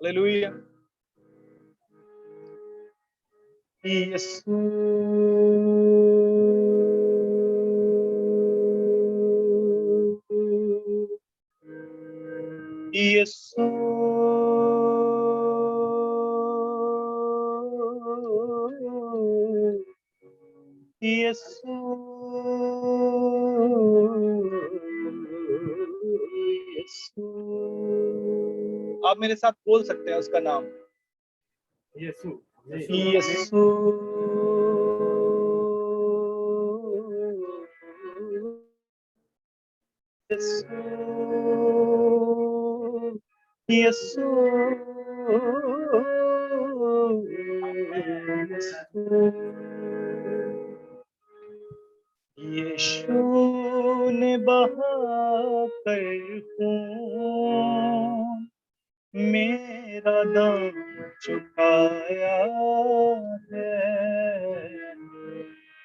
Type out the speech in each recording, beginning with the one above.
Hallelujah. यीशु यीशु यीशु यीशु। आप मेरे साथ बोल सकते हैं उसका नाम, यीशु। यीशु यीशु यीशु ने बहा कर खून मेरा दाम चुकाया है।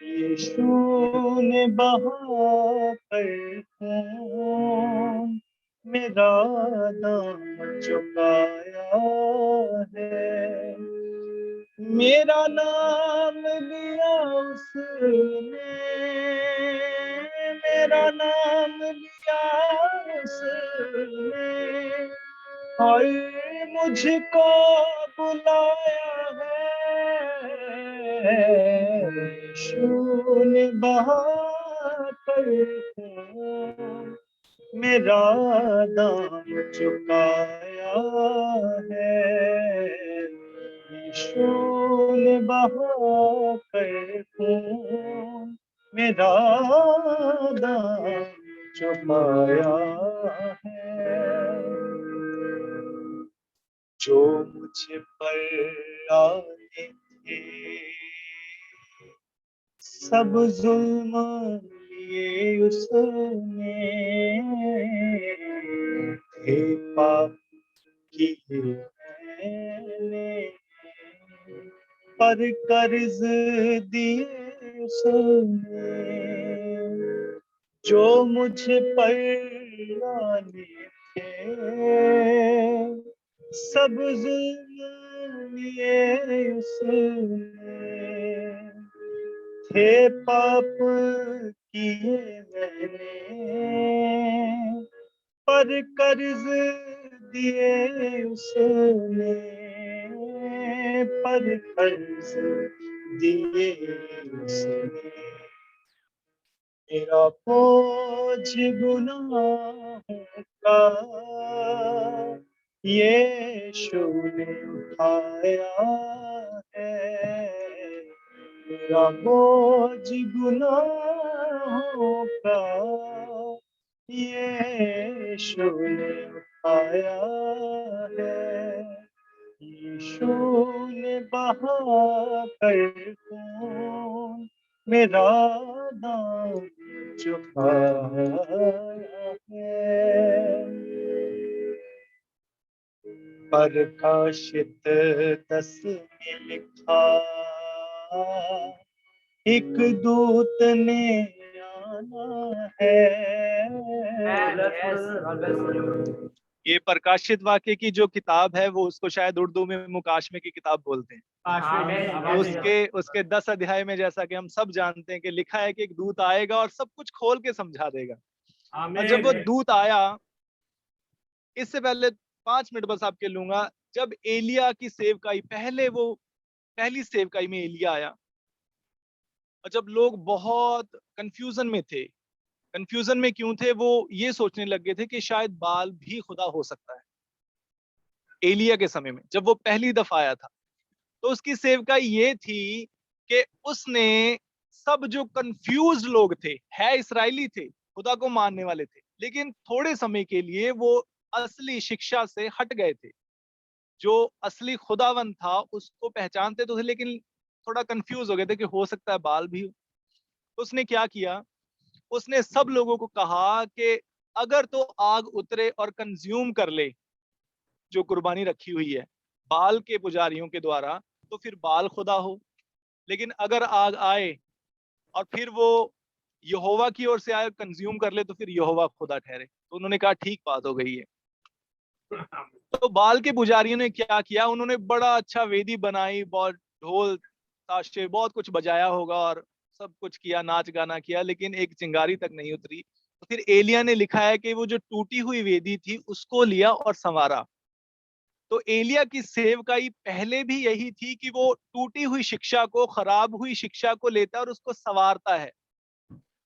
यीशु ने बहा कर खून मेरा दाम चुकाया है। मेरा नाम लिया उसने, मेरा नाम लिया उसने, और मुझको बुलाया है। यीशु ने बहा कर मेरा दाम चुकाया है। यीशु ने बहा कर मेरा दाम चुकाया है। जो मुझ पर आए थे सब जुल्म लिए उसने, थे पाप किए मैंने पर कर्ज दिए उसने। जो मुझ पर आने थे सब जुल्म लिए उसने, थे पाप किए मैंने पर कर्ज दिए उसने, पर कर्ज दिए उसने। मेरा बोझ गुनाहों का यीशु ने उठाया है। मेरा बोझ गुनाहों का यीशु ने उठाया है। यीशु ने बहा कर खून मेरा दाम चुकाया है। प्रकाशित 10 में लिखा एक दूत ने आना है। ये प्रकाशित वाक्य की जो किताब है वो उसको शायद उर्दू में मुकाशमे की किताब बोलते हैं। उसके 10 अध्याय में जैसा कि हम सब जानते हैं कि लिखा है कि एक दूत आएगा और सब कुछ खोल के समझा देगा। और जब वो दूत आया, इससे पहले 5 मिनट बस आपके लूंगा, जब एलिया की सेवकाई पहली सेवकाई में एलिया आया और जब लोग बहुत कंफ्यूजन में थे, कंफ्यूजन में क्यों थे, वो ये सोचने लग गए थे कि शायद बाल भी खुदा हो सकता है। एलिया के समय में जब वो पहली दफा आया था तो उसकी सेवकाई ये थी कि उसने सब जो कंफ्यूज लोग थे, है इस्राएली थे, खुदा को मानने वाले थे, लेकिन थोड़े समय के लिए वो असली शिक्षा से हट गए थे। जो असली खुदावन था उसको पहचानते तो थे, लेकिन थोड़ा कंफ्यूज हो गए थे कि हो सकता है बाल भी हो। उसने क्या किया, उसने सब लोगों को कहा कि अगर तो आग उतरे और कंज्यूम कर ले जो कुर्बानी रखी हुई है बाल के पुजारियों के द्वारा, तो फिर बाल खुदा हो। लेकिन अगर आग आए और फिर वो यहोवा की ओर से आए कंज्यूम कर ले तो फिर यहोवा खुदा ठहरे। तो उन्होंने कहा ठीक बात हो गई है। तो बाल के पुजारियों ने क्या किया, उन्होंने बड़ा अच्छा वेदी बनाई, बहुत ढोल ताशे बहुत कुछ बजाया होगा और सब कुछ किया, नाच गाना किया, लेकिन एक चिंगारी तक नहीं उतरी। तो फिर एलिया ने लिखा है कि वो जो टूटी हुई वेदी थी उसको लिया और संवारा। तो एलिया की सेवकाई पहले भी यही थी कि वो टूटी हुई शिक्षा को, खराब हुई शिक्षा को लेता है और उसको संवारता है।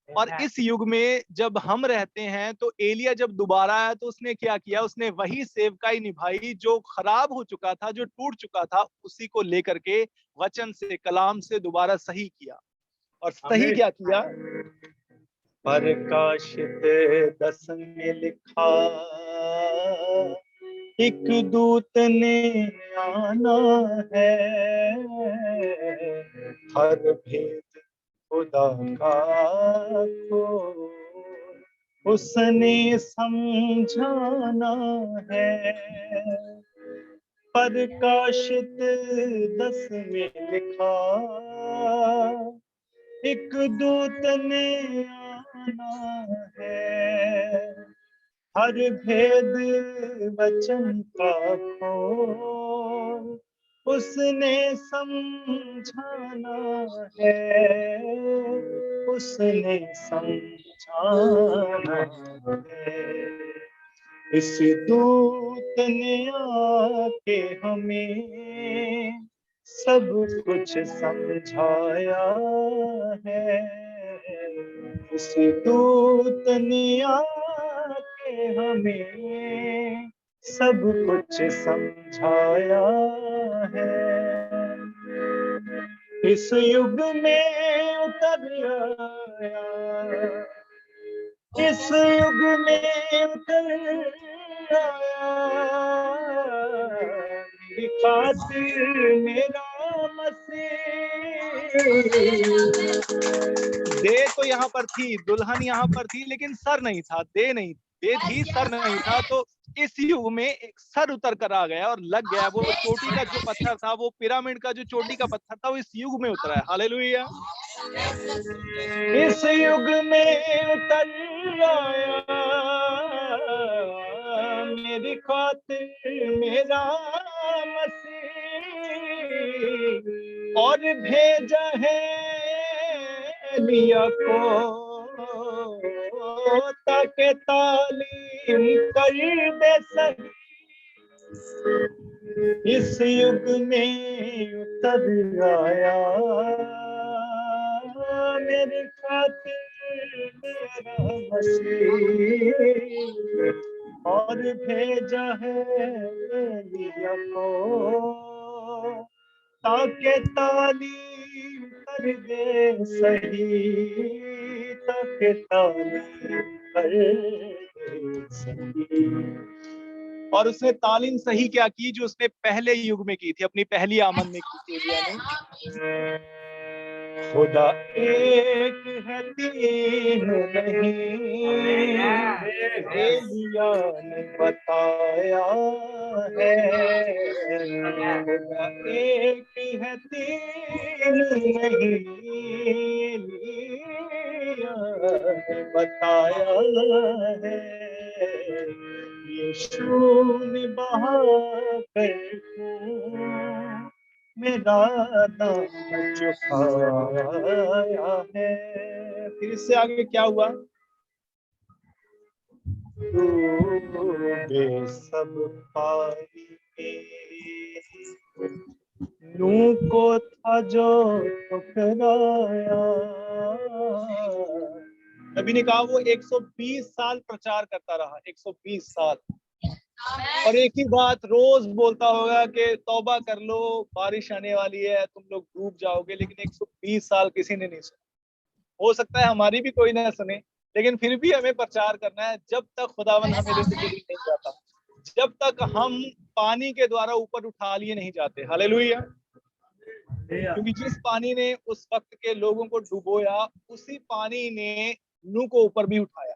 और इस युग में जब हम रहते हैं, तो एलिया जब दोबारा आया तो उसने क्या किया, उसने वही सेवकाई निभाई, जो खराब हो चुका था, जो टूट चुका था, उसी को लेकर के वचन से, कलाम से दोबारा सही किया। और सही क्या किया, प्रकाशित 10 में लिखा, एक दूत ने आना है, हर भेद खुदा का को उसने समझाना है। प्रकाशित 10 में लिखा, एक दूत ने आना है, हर भेद वचन का खोल उसने समझाना है, उसने समझाना है। इस दूत ने आके हमें सब कुछ समझाया है। इस दूत ने आके हमें सब कुछ समझाया है। इस युग में उतर आया, इस युग में उतर आया, मेरी खातिर मेरा मसीह। दे तो यहाँ पर थी, दुल्हन यहाँ पर थी, लेकिन सर नहीं था, दे नहीं, दे थी, सर नहीं था। तो इस युग में एक सर उतर कर आ गया और लग गया। वो चोटी का जो पत्थर था, वो पिरामिड का जो चोटी का पत्थर था, वो इस युग में उतरा है। हालेलुया। इस युग में उतर आया, मेरी खातिर मेरा मसीह, और भेजा है एलिया को, ताकि तालीम कर दे सही। इस युग में उतर आया, मेरी खातिर मेरा मसीह, और भेजा है एलिया को, ताकि तालीम कर दे सही, ताकि तालीम कर दे सही। और उसने तालीम सही क्या की, जो उसने पहले युग में की थी, अपनी पहली आमद में की थी एलिया ने। खुदा एक है, तीन नहीं, एलिया ने बताया है। खुदा एक है, तीन नहीं, एलिया ने बताया है। यीशु ने बहा कर खून मेरा दाम चुकाया है। फिर इससे आगे क्या हुआ, डूबे सब पानी नूह को था जो ठुकराया। नबी ने कहा वो 120 साल प्रचार करता रहा, 120 साल, और एक ही बात रोज बोलता होगा कि तौबा कर लो, बारिश आने वाली है, तुम लोग डूब जाओगे। लेकिन 120 साल किसी ने नहीं सुना। हो सकता है हमारी भी कोई ना सुने, लेकिन फिर भी हमें प्रचार करना है जब तक खुदावन हमें लेकर नहीं जाता, जब तक हम पानी के द्वारा ऊपर उठा लिए नहीं जाते। हालेलुया। क्योंकि जिस पानी ने उस वक्त के लोगों को डुबोया, उसी पानी ने नूह को ऊपर भी उठाया।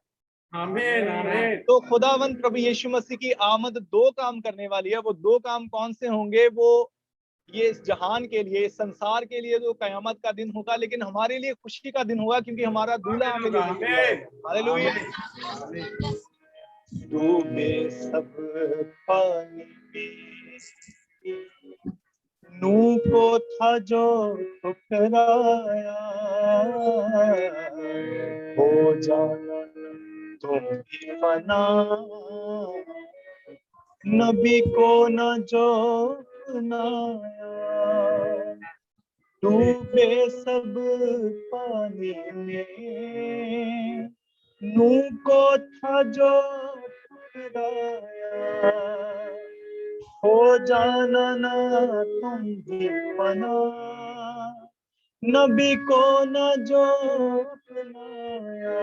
आमीन आमीन। तो खुदावंद प्रभु यीशु मसीह की आमद दो काम करने वाली है। वो दो काम कौन से होंगे, वो ये इस जहान के लिए, इस संसार के लिए तो कयामत का दिन होगा, लेकिन हमारे लिए खुशी का दिन होगा, क्योंकि हमारा दूल्हा हमें लेने के लिए आएगा। हालेलुया। डूबे सब पानी में, नूह को था जो ठुकराया, हो जाना तुम भी बना, नबी को न जो अपनाया। डूबे सब पानी में, नूह को था जो ठुकराया, हो जाना ना तुम भी बना, नबी को न जो अपनाया,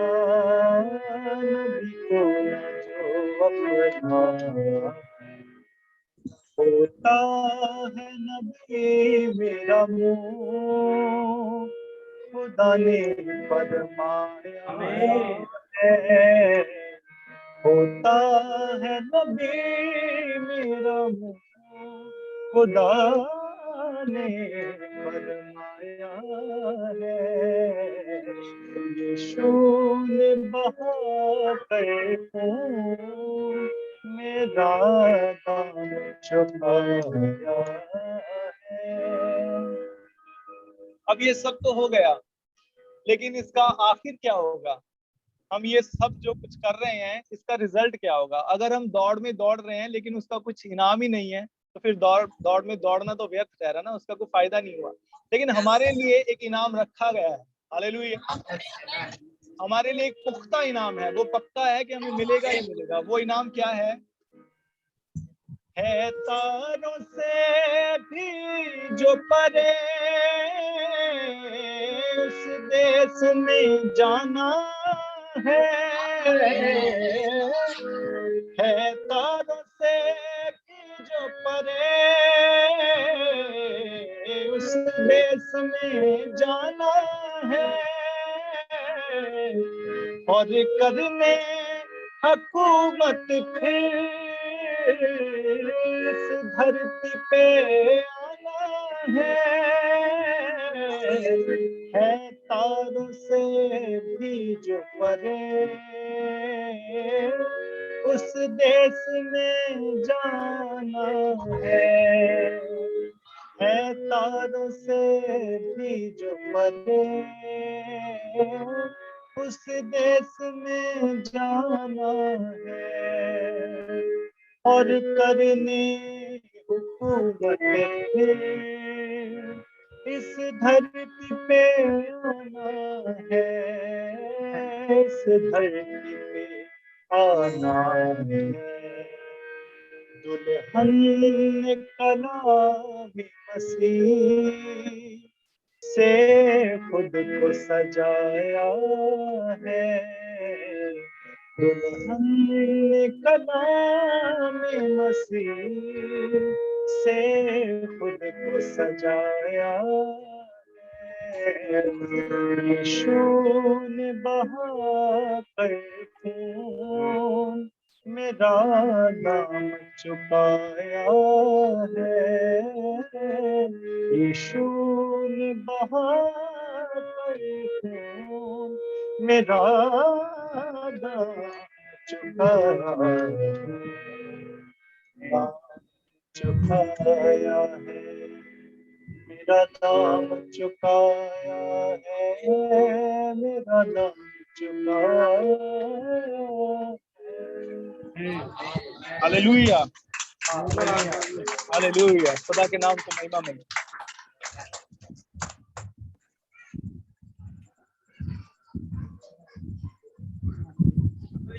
नबी को न जो अपनाया। होता है नबी मेरा मुँह, खुदा ने फरमाया है। होता है नबी मेरा मुँह, खुदा ने फरमाया है। यीशु ने बहा कर खून मेरा दाम चुकाया है। अब ये सब तो हो गया, लेकिन इसका आखिर क्या होगा? हम ये सब जो कुछ कर रहे हैं, इसका रिजल्ट क्या होगा? अगर हम दौड़ में दौड़ रहे हैं लेकिन उसका कुछ इनाम ही नहीं है, तो फिर दौड़ में दौड़ना तो व्यर्थ ठहरा ना, उसका कोई फायदा नहीं हुआ। लेकिन हमारे लिए एक इनाम रखा गया है, हालेलुया। हमारे लिए एक पुख्ता इनाम है, वो पक्का है कि हमें मिलेगा ही मिलेगा। वो इनाम क्या है तारों से भी जो परे, उस देश में जाना है तारों से भी जो परे, उस देश में जाना है, और करने हुकूमत फिर इस धरती पे आना है तारों से भी जो परे, उस देश में जाना है तारों से भी जो परे, उस देश में जाना है, और करने हुकूमत इस धरती पे आना है, इस धरती पे आना है। दुल्हन कलामी मसीह से खुद को सजाया है, दुल्हन कलामी मसीह से खुद को सजाया है। यीशु ने बहा कर खून मेरा दाम चुकाया है, यीशु ने बहा कर खून मेरा दाम चुकाया है, मेरा दाम चुकाया है, मेरा दाम चुकाया है। हालेलुया, हालेलुया, खुदा के नाम को महिमा मिले।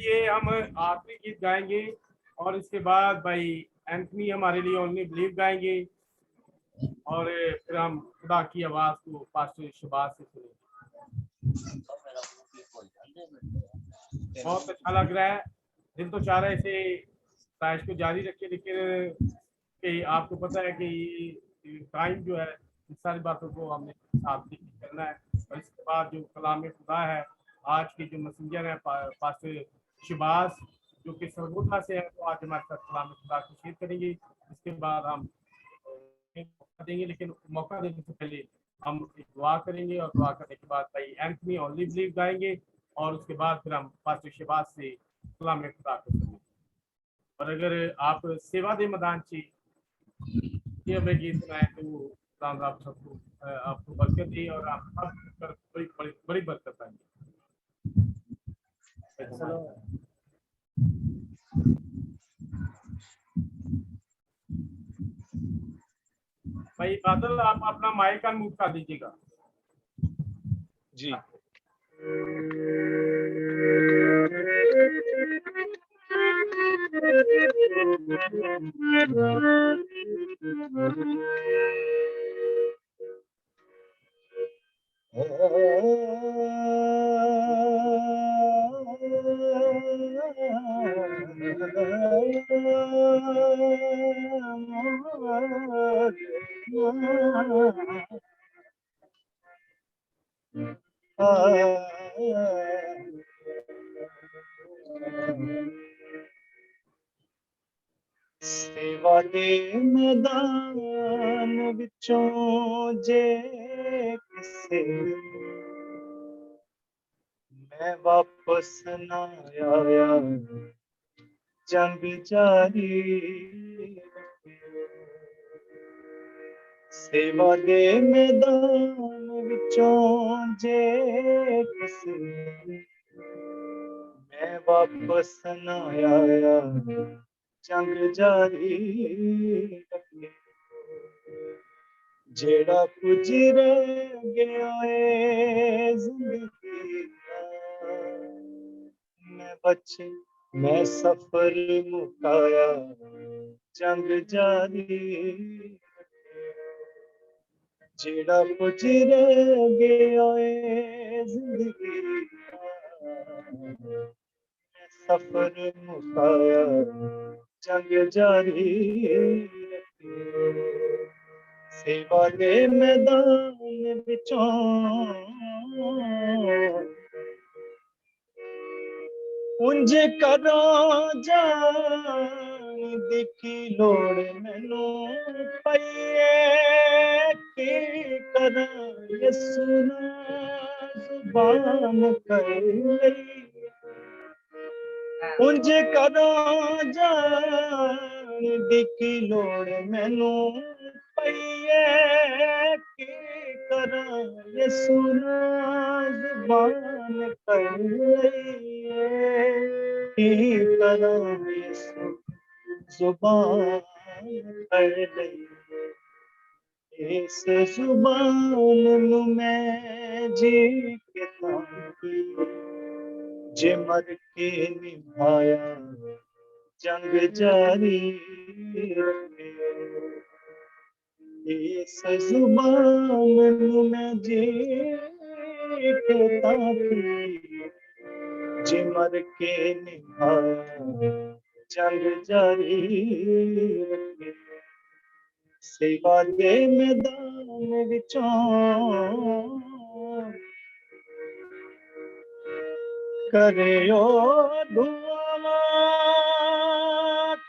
ये हम आखिरी गीत गाएंगे और इसके बाद भाई एंथनी हमारे लिए ओनली बिलीव गाएंगे, और फिर हम खुदा की आवाज को पास्टर शबाज से सुनेंगे। बहुत अच्छा लग रहा है, दिल तो चाह रहा है इसे साइज को जारी रखे, लेकिन कि आपको पता है कि टाइम जो है इस सारी बातों को हमने साथ करना है। और इसके बाद जो कलाम खुदा है, आज के जो मैसेंजर है पास्टर शबाज जो कि सरगोधा से है, तो आज हमारे साथ कलाम खुदा को शेयर करेंगे। इसके बाद हम देंगे, लेकिन मौका देने से पहले हम एक दुआ करेंगे, और दुआ करने के बाद भाई एंथनी ओनली बिलीव गाएंगे, और उसके बाद फिर हम पास्टर शबाज से कलाम खुदा को सुनेंगे। और अगर आप सेवा दे मैदान ची ये हमें गीत सुनाए तो वो राम आप सबको आपको बरकत दी और आप सब पर बड़ी बड़ी बड़ी बरकत आई। भाई बादल आप अपना माइक अनम्यूट कर दीजिएगा। जी सेवा दे मैदान विचों जे किसे मैं वापस ना आया जंग जारी सेवा दे मैदान विचों जे किसे मैं वापस ना आया जंग जारी रखे जेड़ा कुछ रह गया है जिंदगी का मैं बचे मैं सफर मुकाया जंग जारी रखे जेड़ा कुछ रह गया है जिंदगी का सफर मुकाया जंग जारी रखे सेवा दे मैदान विचों उंज करो जान दिखी लोड़ मैनू पईए की करा यसू ना जुबान कर लई उंज करो जान दिखी लोड़ मैनू पईए की करा यसू ना जुबान कर लईए की करा यसू जुबान कर लईए इस जुबान नू मैं जी के ताकी जे मर के निभाया जंग जारी रखे इस जुबान नू मैं जी के ताकी जे मर के निभाया जंग जारी रखे सेवा दे मैदान विचों करे ओ दुआ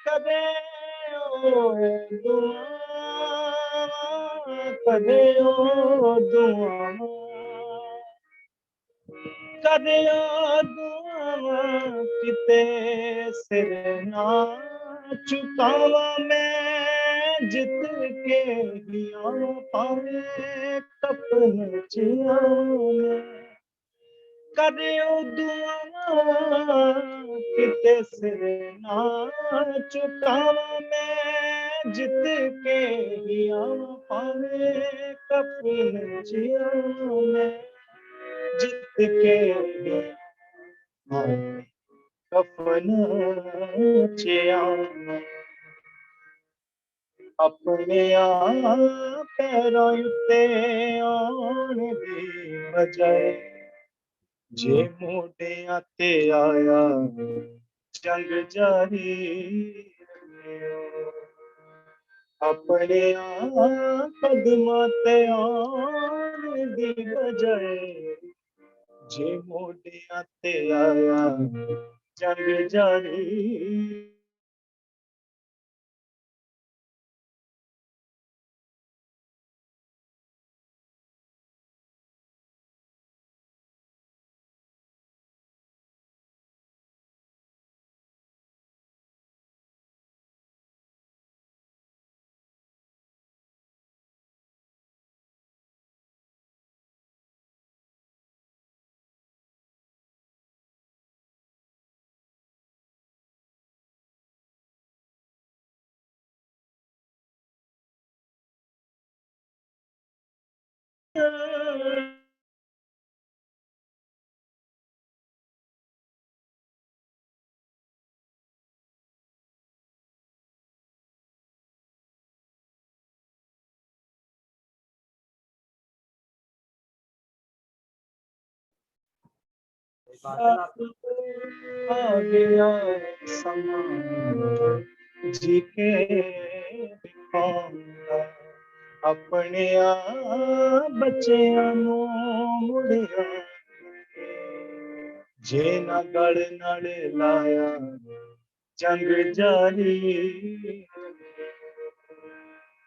करे ओ दुआ करे ओ दुआ करे ओ दुआ किते सिर ना चुकावा मैं जित के हिया पावे कपन चिया करियो दुआ किते सिर ना चुकावा मैं जित के हिया पावे कपन चिया मैं जित के हिया कपन चिया अपने पैरों उत्ते आन दी बजाए जे मोढियां ते आया जंग जारी अपने कदमां ते आन दी बजाए जे मोढियां ते आया जंग जारी आ गया समा जी के दिखाऊंगा अपने बच्चियां नू मुड़िया जे ना गल नाल लाया जंग जारी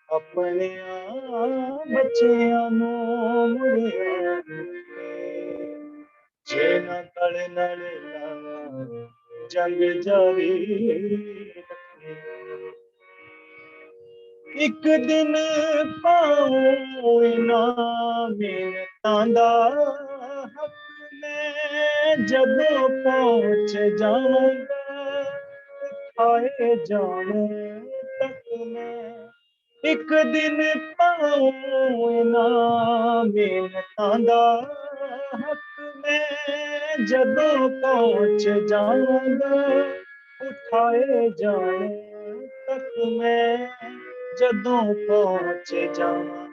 अपने बच्चियां नू मुड़िया जे ना गल नाल लाया जंग जारी एक दिन पाऊं इनाम मिन्नतां दा हक मैं जदों पहुंच जाऊंगा आए जाने तक मैं एक दिन पाऊं इनाम मिन्नतां दा हक मैं जदों पहुंच जाऊंगा उठाए जाने तक मैं जदों पहुंच जावां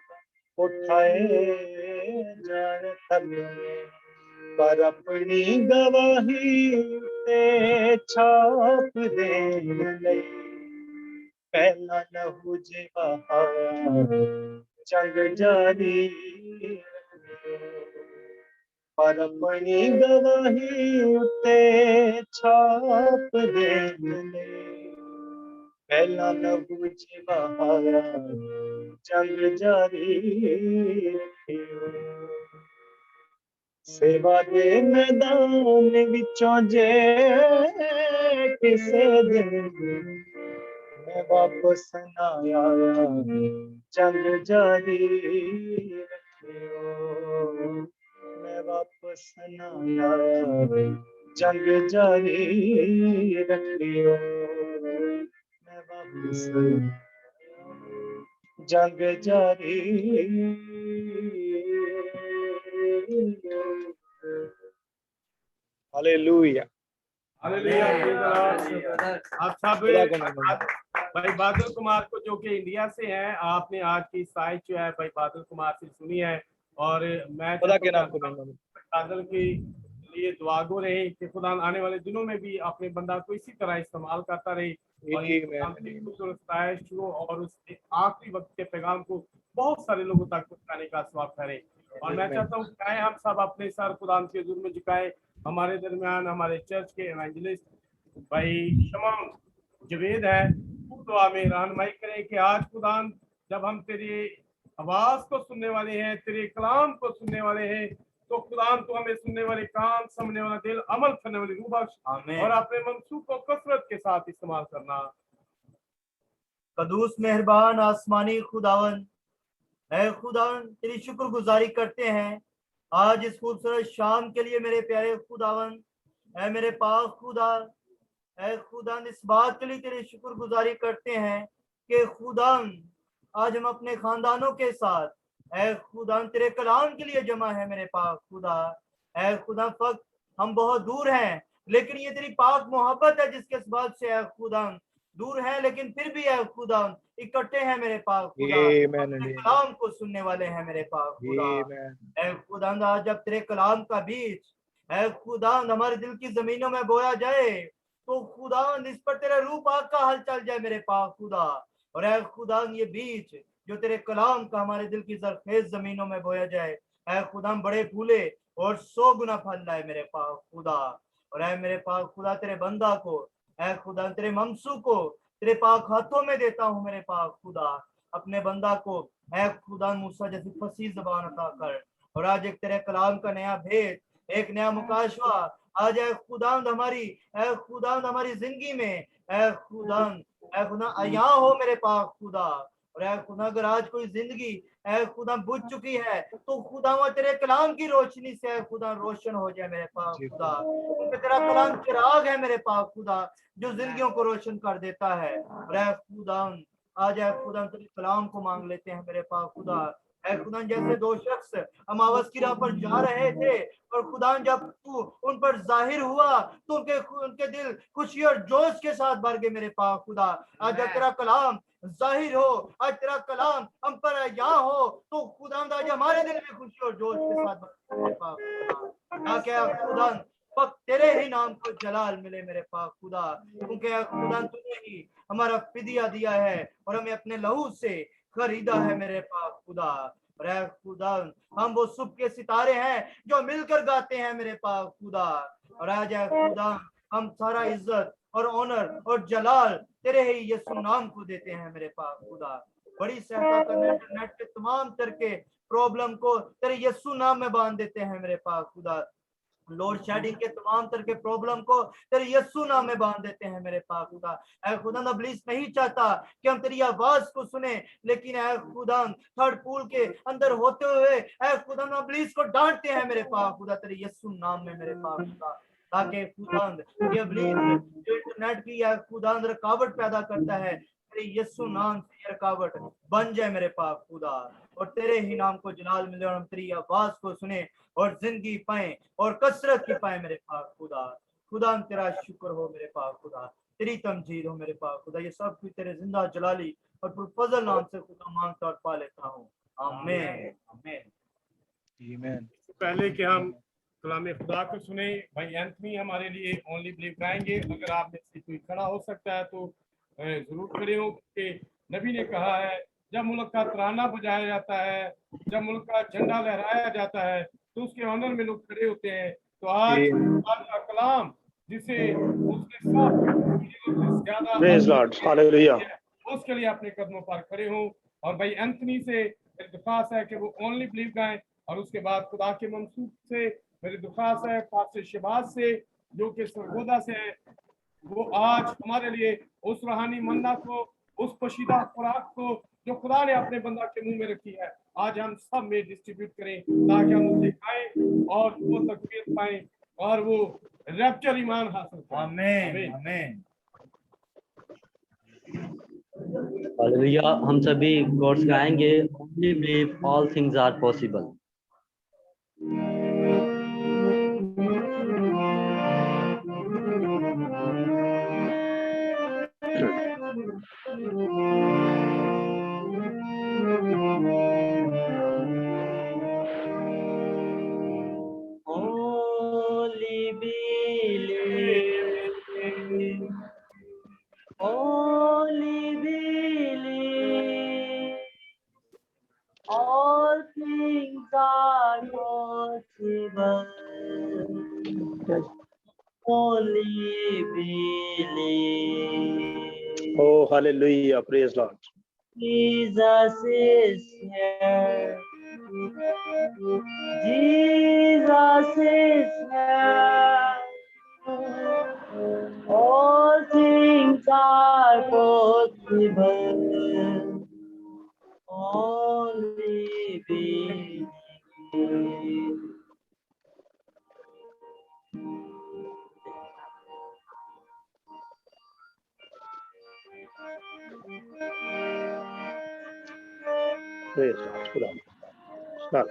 उठाए जाने तक पर अपनी गवाही ते छाप देण लई पहला लहू जे बहाया जंग जारी पर अपनी गवाही ते छाप देण लई पहला लहू जे बहाया जंग जारी रखियो सेवा दे मैदान विचों जे किसे दिन मैं वापस ना आया जंग जारी रखियो मैं वापस ना आया जंग जारी रखियो मैं वापस जंग जारी हालेलुया हालेलुया। आप सब भाई बादल कुमार को जो कि इंडिया से हैं, आपने आज की साइट जो है भाई बादल कुमार से सुनी है और मैं खुदा के नाम को बादल के लिए दुआगो रहे कि खुदा आने वाले दिनों में भी अपने बंदा को इसी तरह इस्तेमाल करता रहे और उसके आखिरी वक्त के पैगाम को बहुत सारे लोगों तक पहुंचाने का स्वाब करें। और मैं चाहता हूँ चाहे हम सब अपने सर खुदा के हुजूर में झुकाएं। हमारे दरमियान हमारे चर्च के इवेंजलिस्ट भाई शमाम जवेद है, वो दुआ में रहनुमाई करें कि आज खुदा जब हम तेरी आवाज को सुनने वाले हैं, तेरे कलाम को सुनने वाले हैं, तो खुदा तो हमें सुनने वाले कान, समझने वाला दिल, अमल करने वाली रूह बख्श और अपने मंसूब को कसरत के साथ इस्तेमाल करना। कदूस मेहरबान आसमानी खुदावन, ऐ खुदावन तेरी शुक्रगुजारी करते हैं आज इस खूबसूरत शाम के लिए मेरे प्यारे खुदावन। ऐ मेरे पाक खुदा, ऐ खुदा इस बात के लिए तेरी शुक्रगुजारी करते हैं कि खुदा आज हम अपने खानदानों के साथ ऐ खुदा तेरे कलाम के लिए जमा है मेरे पाक खुदा। ऐ खुदा फक्त हम बहुत दूर हैं लेकिन ये तेरी पाक मोहब्बत है जिसके सबब से ऐ खुदा दूर है लेकिन फिर भी ऐ खुदा इकट्ठे हैं मेरे पाक खुदा, अपने कलाम को सुनने वाले हैं मेरे पाक खुदा। ऐ खुदा जब तेरे कलाम का बीज ऐ खुदा हमारे दिल की जमीनों में बोया जाए तो खुदा इस पर तेरा रूह पाक का हल चल जाए मेरे पाक खुदा। और ऐ खुदा ये बीज जो तेरे कलाम का हमारे दिल की जरखेज जमीनों में बोया जाए ऐ खुदा बड़े फूले और 100 गुना फल लाए मेरे पाक खुदा। और ऐ मेरे पाक खुदा तेरे बंदा को ऐ खुदा तेरे ममसू को तेरे पाक हाथों में देता हूँ मेरे पाक खुदा। अपने बंदा को ऐ खुदा मूसा जैसी फसी जबान अता कर और आज एक तेरे कलाम का नया भेद, एक नया मुकाशवा आज ऐ खुदा हमारी जिंदगी में ऐ खुदा अया हो मेरे पाक खुदा। और ऐ खुदा अगर आज कोई जिंदगी ऐ खुदा बुझ चुकी है तो खुदा वो तेरे कलाम की रोशनी से ऐ खुदा रोशन हो जाए मेरे पाक खुदा। क्योंकि तेरा कलाम चिराग है मेरे पाक खुदा जो जिंदगियों को रोशन कर देता है। और ऐ खुदा आज ऐ खुदा तेरे कलाम को मांग लेते हैं मेरे पाक खुदा। ऐ खुदा जैसे दो शख्स अमावस की राह पर जा रहे थे और खुदा जब तू उन पर जाहिर हुआ तो उनके दिल खुशी और जोश के साथ भर गए मेरे पाक खुदा। आज जब तेरा कलाम जाहिर हो, आज तेरा कलाम हम पर यहाँ हो, तो खुदा आज हमारे दिल में खुशी और जोश के साथ भर मेरे पाक खुदा। ताकि खुदा फक्त तेरे ही नाम को जलाल मिले मेरे पाक खुदा, क्योंकि खुदा तूने ही हमारा फिदिया दिया है और हमें अपने लहू से खरीदा है मेरे पाक खुदा। और ऐ खुदा हम वो सुबह के सितारे हैं जो मिलकर गाते हैं मेरे पाक खुदा। और आज ऐ खुदा हम सारा इज्जत और ऑनर और जलाल तेरे ही यीशु नाम को देते हैं मेरे पाक खुदा। बड़ी सहायता करने इंटरनेट के तमाम तरह के प्रॉब्लम को तेरे यीशु नाम में बांध देते हैं मेरे पाक खुदा। लोड शेडिंग के तमाम तरह के प्रॉब्लम को तेरे यीशु नाम में बांध देते हैं मेरे पाक खुदा। ऐ खुदा इब्लीस नहीं चाहता कि हम तेरी आवाज को सुने, लेकिन ऐ खुदा थर्ड पूल के अंदर होते हुए ऐ खुदा इब्लीस को डांटते हैं मेरे पाक खुदा तेरे यीशु नाम में मेरे पाक खुदा। ताकि खुदा ये इब्लीस जो इंटरनेट की ऐ खुदा रुकावट पैदा करता है, तेरे यीशु नाम से ये रुकावट बन जाए मेरे पाक खुदा, और तेरे ही नाम को जलाल मिले और हम तेरी आवाज को सुने और जिंदगी पाए और कसरत की पाए मेरे पाक खुदा। खुदा तेरा शुक्र हो मेरे पाक खुदा, तेरी तमजीद हो मेरे पाक खुदा। ये सब कुछ तेरे जिंदा जलाली और फजल नाम से खुदा मांगता और पा लेता हूँ, आमीन आमीन। पहले कि हम कलाम खुदा को सुने, भाई एंथनी हमारे लिए ओनली बिलीव गाएंगे। अगर आप में से कोई खड़ा हो सकता है तो जरूर खड़े हो, कि नबी ने कहा है जब मुल्क का तराना बजाया जाता है, जब मुल्क का झंडा लहराया जाता है, तो उसके ऑनर में लोग खड़े होते हैं। तो आज का कलाम जिसे उसने ज्यादा उसके लिए अपने कदमों पर खड़े हो। और भाई एंथनी से मेरी दरख्वास्त है कि वो ओनली बिलीव गाएं, और उसके बाद खुदा के मंसूब से मेरी दरख्वास्त है पास्टर शहबाज से जो कि सरगोदा से है, वो आज हमारे लिए उस रूहानी मन्ना को, उस पशीदा खुराक को जो खुदा ने अपने बंदा के मुंह में रखी है, आज हम सब में डिस्ट्रीब्यूट करें, ताकि हम उसे खाएं और वो तकबीर पाएं और वो रैप्चर ईमान हासिल करें। आमीन आमीन। हालेलुया। हम सभी कोर्स गाएंगे, only believe all things are possible. Only believe, only believe, all things are possible. Only believe. Oh, hallelujah. Praise Lord. Jesus is here. Jesus is here. All things are possible. Only believe. Praise Lord. Khudam. Start.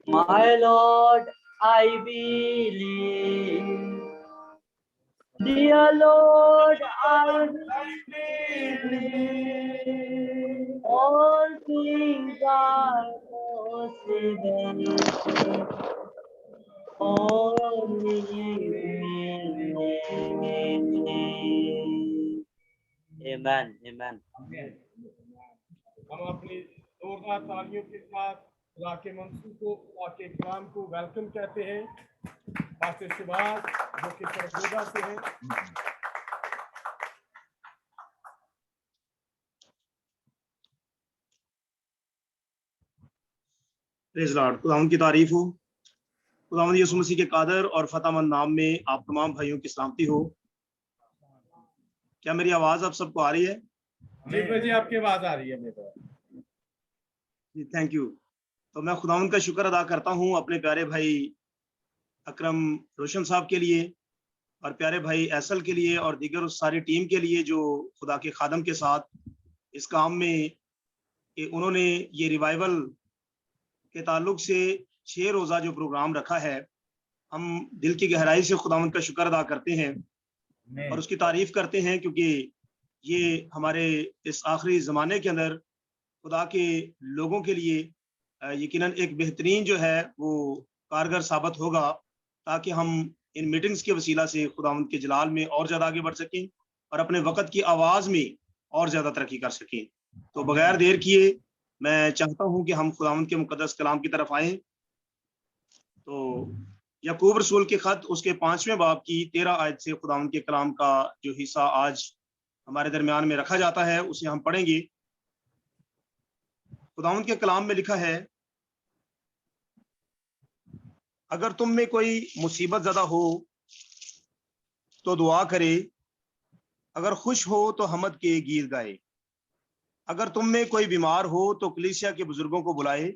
My Lord, I believe. Dear Lord, I believe. All things are possible. Only believe. Amen. Amen. हम अपनी जोरदार तालियों के साथ खुदा के मंसूब को, खुदा के कलाम को वेलकम कहते हैं। पास्टर शहबाज जो कि सरगोदा से हैं। Praise Lord. खुदावंद की तारीफ हो। खुदावंद यीशु मसीह के कादर और फतेहमंद नाम में आप तमाम भाइयों की सलामती हो। क्या मेरी आवाज आप सबको आ रही है? जी, आपकी आवाज आ रही है मेरे पास। जी, थैंक यू। तो मैं खुदावंद का शुक्र अदा करता हूँ अपने प्यारे भाई अकरम रोशन साहब के लिए, और प्यारे भाई ऐसल के लिए और दीगर उस सारी टीम के लिए जो खुदा के खादम के साथ इस काम में कि उन्होंने ये रिवाइवल के ताल्लुक से 6 रोज़ा जो प्रोग्राम रखा है, हम दिल की गहराई से खुदावंद का शुक्र अदा करते हैं और उसकी तारीफ करते हैं, क्योंकि ये हमारे इस आखिरी ज़माने के अंदर खुदा के लोगों के लिए यकीनन एक बेहतरीन जो है वो कारगर साबित होगा, ताकि हम इन मीटिंग्स के वसीला से खुदावंद के जलाल में और ज़्यादा आगे बढ़ सकें और अपने वक़्त की आवाज़ में और ज़्यादा तरक्की कर सकें। तो बगैर देर किए मैं चाहता हूं कि हम खुदावंद के मुकद्दस कलाम की तरफ आएं। तो याकूब रसूल के खत उसके 5वें बाब की 13 आयत से खुदावंद के कलाम का जो हिस्सा आज हमारे दरमियान में रखा जाता है उसे हम पढ़ेंगे। खुदावंद के कलाम में लिखा है, अगर तुम में कोई मुसीबत ज़दा हो तो दुआ करे, अगर खुश हो तो हमद के गीत गाए, अगर तुम में कोई बीमार हो तो कलीसिया के बुजुर्गों को बुलाए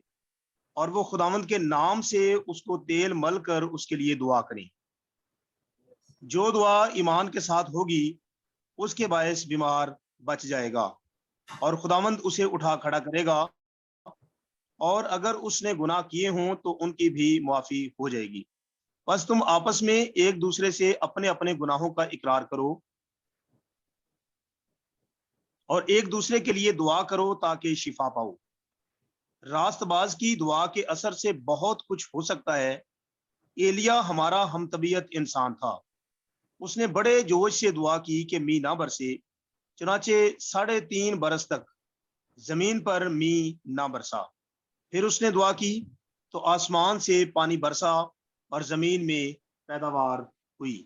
और वो खुदावंद के नाम से उसको तेल मल कर उसके लिए दुआ करें। जो दुआ ईमान के साथ होगी उसके बायस बीमार बच जाएगा और खुदावंद उसे उठा खड़ा करेगा, और अगर उसने गुनाह किए हों तो उनकी भी माफी हो जाएगी। बस तुम आपस में एक दूसरे से अपने अपने गुनाहों का इकरार करो और एक दूसरे के लिए दुआ करो ताकि शिफा पाओ। रास्तबाज की दुआ के असर से बहुत कुछ हो सकता है। एलिया हमारा हम तबीयत इंसान था, उसने बड़े जोश से दुआ की कि मी ना बरसे, चुनाचे 3.5 बरस तक जमीन पर मी ना बरसा। फिर उसने दुआ की तो आसमान से पानी बरसा और जमीन में पैदावार हुई।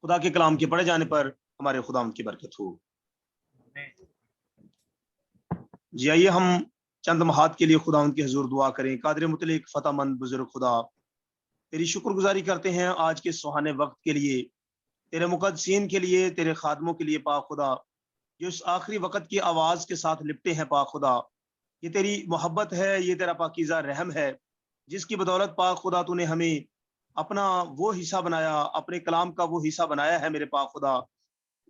खुदा के कलाम के पढ़े जाने पर हमारे खुदाम की बरकत हो। जी आइए हम चंद लम्हात के लिए खुदावंद के हुजूर दुआ करें। कादिर मुतलिक फतामंद बुजुर्ग खुदा, तेरी शुक्रगुजारी करते हैं आज के सुहाने वक्त के लिए, तेरे मुकद्दसीन के लिए, तेरे खादमों के लिए पाक खुदा, जो इस आखिरी वक्त की आवाज के साथ लिपटे हैं पाक खुदा। ये तेरी मोहब्बत है, ये तेरा पाकीज़ा रहम है, जिसकी बदौलत पाक खुदा तूने हमें अपना वो हिस्सा बनाया, अपने कलाम का वो हिस्सा बनाया है मेरे पाक खुदा,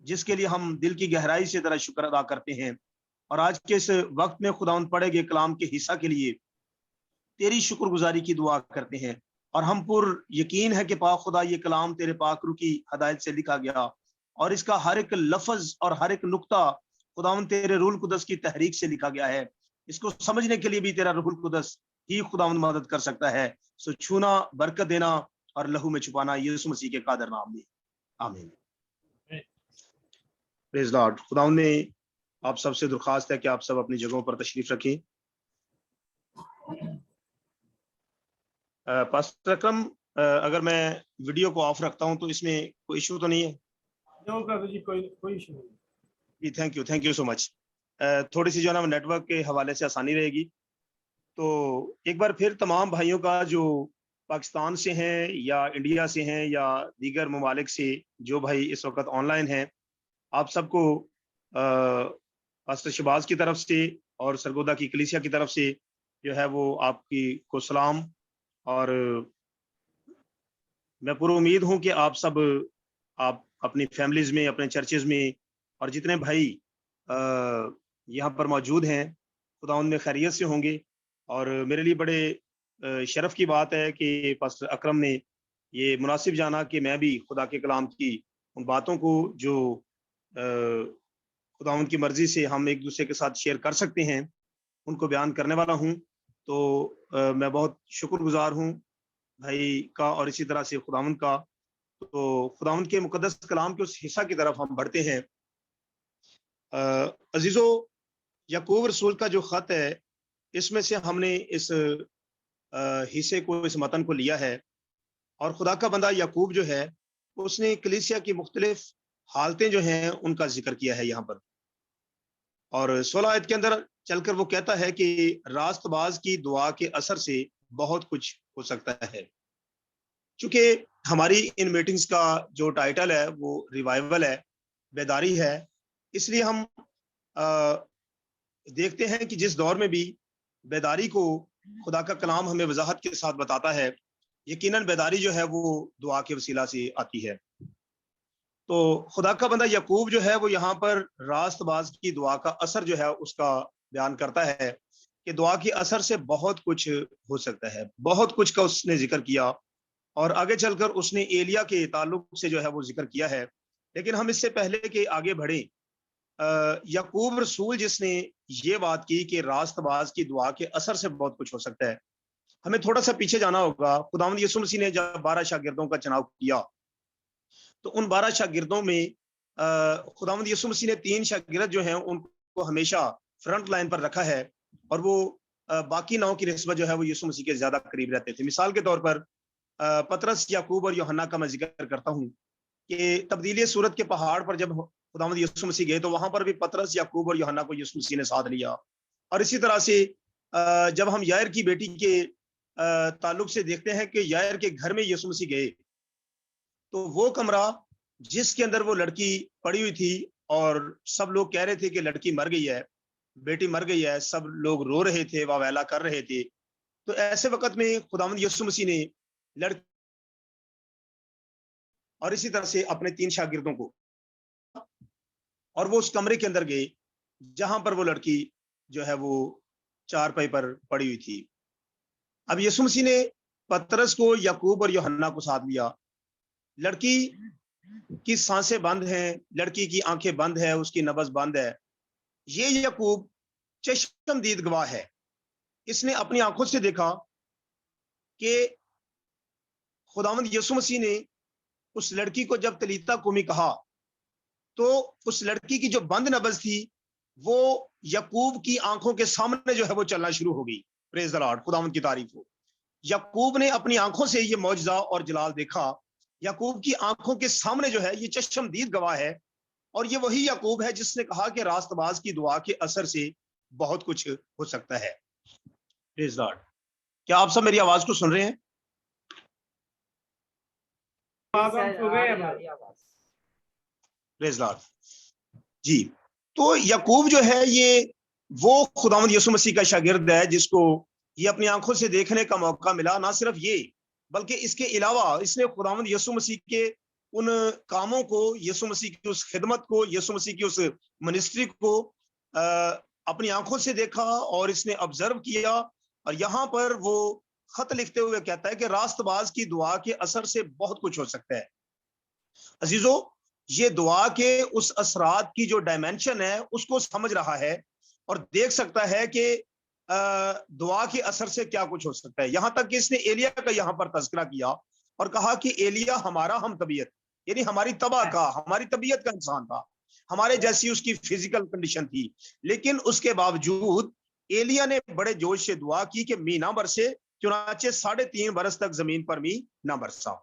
जिसके लिए हम दिल की गहराई से तेरा शुक्र अदा करते हैं। और आज के इस वक्त में खुदावंद पढ़े गए कलाम के हिस्सा के लिए तेरी शुक्रगुजारी की दुआ करते हैं और हम पुर यकीन है कि पाक खुदा ये कलाम तेरे पाक रूह की हदायत से लिखा गया और इसका हर एक लफ्ज और हर एक नुक्ता खुदावंद तेरे रूहुल कुदस की तहरीक से लिखा गया है। इसको समझने के लिए भी तेरा रूहुल कुदस ही खुदावंद मदद कर सकता है। सो छूना, बरकत देना और लहू में छुपाना यीशु मसीह के कादर नाम में, आमीन। Praise Lord. खुदावंद ने आप सबसे दरख्वास्त है कि आप सब अपनी जगहों पर तशरीफ रखें। पास्टर अकरम, अगर मैं वीडियो को ऑफ रखता हूं तो इसमें कोई इशू तो नहीं है? जी कोई इशू नहीं जी, थैंक यू सो मच। थोड़ी सी जो है ना नेटवर्क के हवाले से आसानी रहेगी। तो एक बार फिर तमाम भाइयों का जो पाकिस्तान से हैं या इंडिया से हैं या दीगर ममालिक से जो भाई इस वक्त ऑनलाइन हैं, आप सबको पास्टर शहबाज की तरफ से और सरगोदा की कलीसिया की तरफ से जो है वो आपकी को सलाम। और मैं पूरी उम्मीद हूं कि आप सब आप अपनी फैमिलीज में, अपने चर्चेज में और जितने भाई यहाँ पर मौजूद हैं खुदावंद में खैरियत से होंगे। और मेरे लिए बड़े शर्फ की बात है कि पास्टर अकरम ने ये मुनासिब जाना कि मैं भी खुदा के कलाम की उन बातों को जो खुदावंद की मर्जी से हम एक दूसरे के साथ शेयर कर सकते हैं उनको बयान करने वाला हूँ। तो मैं बहुत शुक्रगुजार हूँ भाई का और इसी तरह से खुदावंद का। तो खुदावंद के मुकद्दस कलाम के उस हिस्सा की तरफ हम बढ़ते हैं। अजीजो, याकूब रसूल का जो खत है इसमें से हमने इस हिस्से को, इस मतन को लिया है और खुदा का बंदा याकूब जो है उसने कलीसिया की मुख्तलिफ हालतें जो हैं उनका जिक्र किया है यहाँ पर। और 16 आयत के अंदर चलकर वो कहता है कि रास्तबाज की दुआ के असर से बहुत कुछ हो सकता है। चूंकि हमारी इन मीटिंग्स का जो टाइटल है वो रिवाइवल है, बेदारी है, इसलिए हम देखते हैं कि जिस दौर में भी बेदारी को खुदा का कलाम हमें वजाहत के साथ बताता है, यकीनन बेदारी जो है वो दुआ के वसीला से आती है। तो खुदा का बंदा याकूब जो है वो यहाँ पर रास्तबाज की दुआ का असर जो है उसका बयान करता है कि दुआ की असर से बहुत कुछ हो सकता है। बहुत कुछ का उसने जिक्र किया और आगे चलकर उसने एलिया के ताल्लुक से जो है वो जिक्र किया है। लेकिन हम इससे पहले कि आगे बढ़े, याकूब रसूल जिसने ये बात की कि रास्तबाज की दुआ के असर से बहुत कुछ हो सकता है, हमें थोड़ा सा पीछे जाना होगा। खुदावंद यीशु मसीह ने जब 12 शागिर्दों का चुनाव किया तो उन 12 शागिर्दों में खुदावंद यीशु मसीह ने 3 शागिर्द जो हैं उनको हमेशा फ्रंट लाइन पर रखा है और वो बाकी 9 की निस्बत जो है वो यीशु मसीह के ज्यादा करीब रहते थे। मिसाल के तौर पर पतरस, याकूब और यूहन्ना का मैं जिक्र करता हूँ कि तब्दीली सूरत के पहाड़ पर जब खुदावंद यीशु मसीह गए तो वहां पर भी पतरस, याकूब और यूहन्ना को यीशु मसीह ने साथ लिया। और इसी तरह से जब हम यायर की बेटी के ताल्लुक से देखते हैं कि यायर के घर में यीशु मसीह गए तो वो कमरा जिसके अंदर वो लड़की पड़ी हुई थी और सब लोग कह रहे थे कि लड़की मर गई है, बेटी मर गई है, सब लोग रो रहे थे, वावैला कर रहे थे। तो ऐसे वक्त में खुदावंद यीशु मसीह ने लड़की और इसी तरह से अपने 3 शागिर्दों को, और वो उस कमरे के अंदर गए जहां पर वो लड़की जो है वो चारपाई पर पड़ी हुई थी। अब यीशु मसीह ने पतरस को, याकूब और यूहन्ना को साथ लिया। लड़की की सांसें बंद हैं, लड़की की आंखें बंद है, उसकी नब्ज बंद है। ये याकूब चश्मदीद गवाह है। इसने अपनी आंखों से देखा कि खुदावंद यीशु मसीह ने उस लड़की को जब तलीता कुमी कहा तो उस लड़की की जो बंद नब्ज थी वो याकूब की आंखों के सामने जो है वो चलना शुरू हो गई। प्रेज द लॉर्ड, खुदावंद की तारीफ हो। याकूब ने अपनी आंखों से ये मौजज़ा और जलाल देखा। याकूब की आंखों के सामने जो है ये चश्मदीद गवाह है और ये वही याकूब है जिसने कहा कि रास्तबाज की दुआ के असर से बहुत कुछ हो सकता है। Praise Lord. क्या आप सब मेरी आवाज को सुन रहे हैं? प्रेज लॉर्ड जी। तो याकूब जो है ये वो खुदावंद यीशु मसीह का शागिर्द है जिसको ये अपनी आंखों से देखने का मौका मिला। ना सिर्फ ये बल्कि इसके अलावा इसने खुदावंद यीशु मसीह के उन कामों को, यीशु मसीह की उस खिदमत को, यीशु मसीह की उस मिनिस्ट्री को अपनी आंखों से देखा और इसने ऑब्जर्व किया। और यहाँ पर वो खत लिखते हुए कहता है कि रास्तबाज की दुआ के असर से बहुत कुछ हो सकता है। अजीजों, ये दुआ के उस असरात की जो डायमेंशन है उसको समझ रहा है और देख सकता है कि दुआ के असर से क्या कुछ हो सकता है। यहां तक कि इसने एलिया का यहां पर तज़किरा किया और कहा कि एलिया हमारा हम तबीयत, यानी हमारी तबाह का, हमारी तबीयत का इंसान था, हमारे जैसी उसकी फिजिकल कंडीशन थी। लेकिन उसके बावजूद एलिया ने बड़े जोश से दुआ की कि मी ना बरसे, चुनाचे 3.5 बरस तक जमीन पर मी ना बरसा।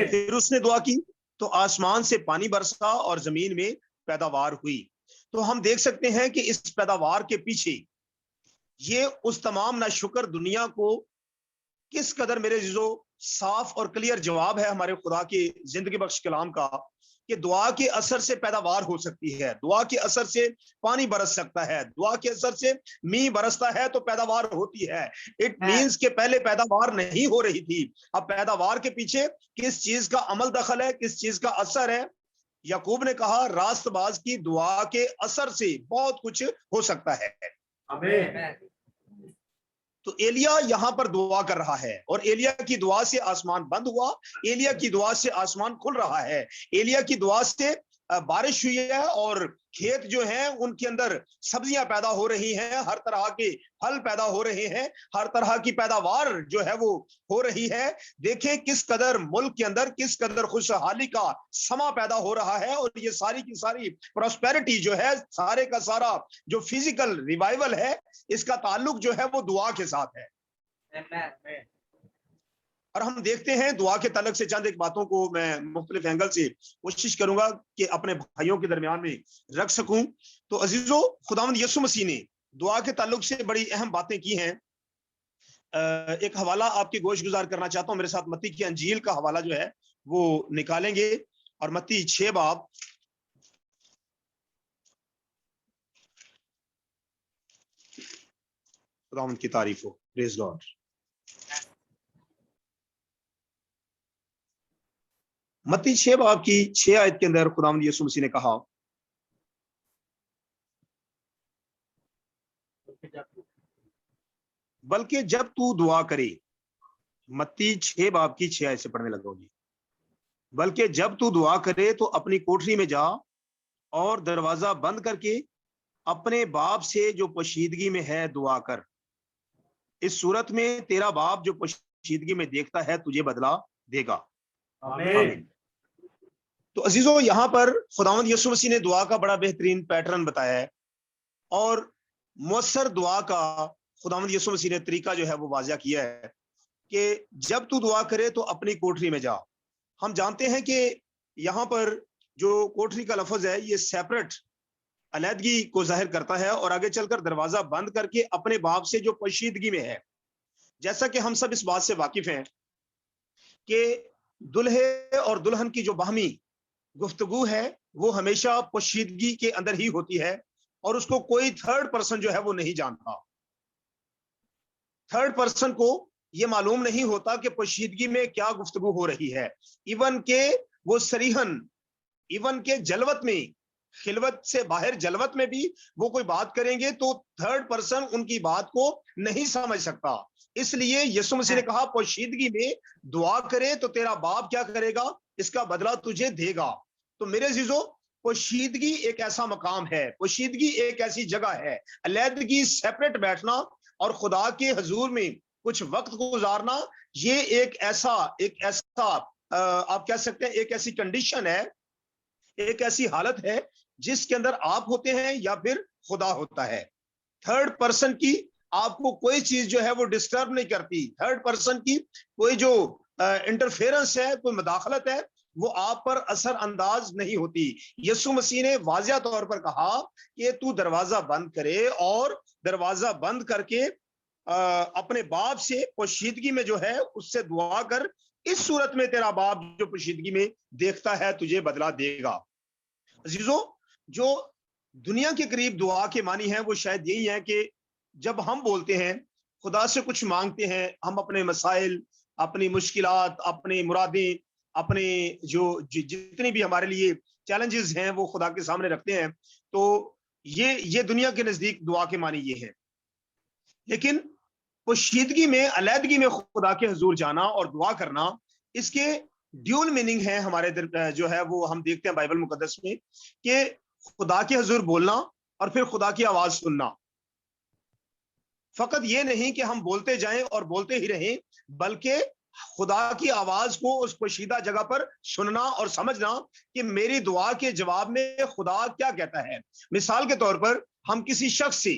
फिर उसने दुआ की तो आसमान से पानी बरसा और जमीन में पैदावार हुई। तो हम देख सकते हैं कि इस पैदावार के पीछे ये उस तमाम नाशुक्र दुनिया को किस कदर, मेरे जीजो, साफ और क्लियर जवाब है हमारे खुदा की जिंदगी बख्श कलाम का कि दुआ के असर से पैदावार हो सकती है, दुआ के असर से पानी बरस सकता है, दुआ के असर से मी बरसता है तो पैदावार होती है। इट मींस के पहले पैदावार नहीं हो रही थी, अब पैदावार के पीछे किस चीज का अमल दखल है, किस चीज का असर है। याकूब ने कहा रास्तबाज की दुआ के असर से बहुत कुछ हो सकता है। तो एलिया यहां पर दुआ कर रहा है और एलिया की दुआ से आसमान बंद हुआ, एलिया की दुआ से आसमान खुल रहा है, एलिया की दुआ से बारिश हुई है और खेत जो हैं उनके अंदर सब्जियां पैदा हो रही हैं, हर तरह के फल पैदा हो रहे हैं, हर तरह की पैदावार जो है वो हो रही है। देखें किस कदर मुल्क के अंदर किस कदर खुशहाली का समा पैदा हो रहा है और ये सारी की सारी प्रॉस्पेरिटी जो है, सारे का सारा जो फिजिकल रिवाइवल है, इसका ताल्लुक जो है वो दुआ के साथ है। और हम देखते हैं दुआ के ताल्लुक से चंद एक बातों को मैं मुख्तलिफ एंगल से कोशिश करूंगा कि अपने भाइयों के दरमियान में रख सकूं। तो अजीजों, खुदावंद यीशु मसीह ने दुआ के ताल्लुक से बड़ी अहम बातें की हैं। एक हवाला आपकी गोश गुजार करना चाहता हूं, मेरे साथ मत्ती की अंजील का हवाला जो है वो निकालेंगे और मत्ती 6 बाब खुदावंद की तारीफ हो। Praise God. मत्ती 6 बाब की 6 आयत के अंदर खुदावंद यीशु मसीह ने कहा, बल्कि जब तू दुआ करे, मत्ती 6 बाब की 6 आयत से पढ़ने लगा जी, बल्कि जब तू दुआ करे तो अपनी कोठरी में जा और दरवाजा बंद करके अपने बाप से जो पोशीदगी में है दुआ कर। इस सूरत में तेरा बाप जो पोशीदगी में देखता है तुझे बदला देगा। आमीन। तो अजीजों, यहाँ पर खुदावंद यीशु मसीह ने दुआ का बड़ा बेहतरीन पैटर्न बताया है और मौसर दुआ का खुदावंद यीशु मसीह ने तरीका जो है वो वाज़िया किया है कि जब तू दुआ करे तो अपनी कोठरी में जा। हम जानते हैं कि यहाँ पर जो कोठरी का लफ्ज है ये सेपरेट अलहदगी को जाहिर करता है और आगे चलकर दरवाजा बंद करके अपने बाप से जो पोशीदगी में है। जैसा कि हम सब इस बात से वाकिफ हैं कि दुल्हे और दुल्हन की जो बाहमी गुफ्तगू है वो हमेशा पोशीदगी के अंदर ही होती है और उसको कोई थर्ड पर्सन जो है वो नहीं जानता। थर्ड पर्सन को ये मालूम नहीं होता कि पोशीदगी में क्या गुफ्तगू हो रही है। इवन के वो सरीहन, इवन के जलवत में, खिलवत से बाहर जलवत में भी वो कोई बात करेंगे तो थर्ड पर्सन उनकी बात को नहीं समझ सकता। इसलिए यीशु मसीह ने कहा पोशीदगी में दुआ करे तो तेरा बाप क्या करेगा, इसका बदला तुझे देगा। तो मेरे अजीजों, पोशीदगी एक ऐसा मकाम है, पोशीदगी एक ऐसी जगह है, अलहदगी, सेपरेट बैठना और खुदा के हजूर में कुछ वक्त गुजारना, ये एक ऐसा आप कह सकते हैं एक ऐसी कंडीशन है, एक ऐसी हालत है जिसके अंदर आप होते हैं या फिर खुदा होता है। थर्ड पर्सन की आपको कोई चीज जो है वो डिस्टर्ब नहीं करती। थर्ड पर्सन की कोई जो इंटरफेरेंस है, कोई मदाखलत है, वो आप पर असर अंदाज नहीं होती। यीशु मसीह ने वाज़िया तौर पर कहा कि तू दरवाजा बंद करे और दरवाजा बंद करके अपने बाप से पोशीदगी में जो है उससे दुआ कर। इस सूरत में तेरा बाप जो पोशीदगी में देखता है तुझे बदला देगा। अजीजों, जो दुनिया के करीब दुआ के मानी है वो शायद यही है कि जब हम बोलते हैं, खुदा से कुछ मांगते हैं, हम अपने मसाइल, अपनी मुश्किलात, अपनी मुरादें, अपने जो जितनी भी हमारे लिए चैलेंजेस हैं वो खुदा के सामने रखते हैं, तो ये दुनिया के नजदीक दुआ के मानी ये है। लेकिन पोशीदगी में, अलहदगी में खुदा के हुजूर जाना और दुआ करना, इसके ड्यूल मीनिंग है हमारे जो है वो हम देखते हैं बाइबल मुकद्दस में कि खुदा के हुजूर बोलना और फिर खुदा की आवाज सुनना। फकत ये नहीं कि हम बोलते जाएं और बोलते ही रहें, बल्कि खुदा की आवाज को उस पोशीदा जगह पर सुनना और समझना कि मेरी दुआ के जवाब में खुदा क्या कहता है। मिसाल के तौर पर हम किसी शख्स से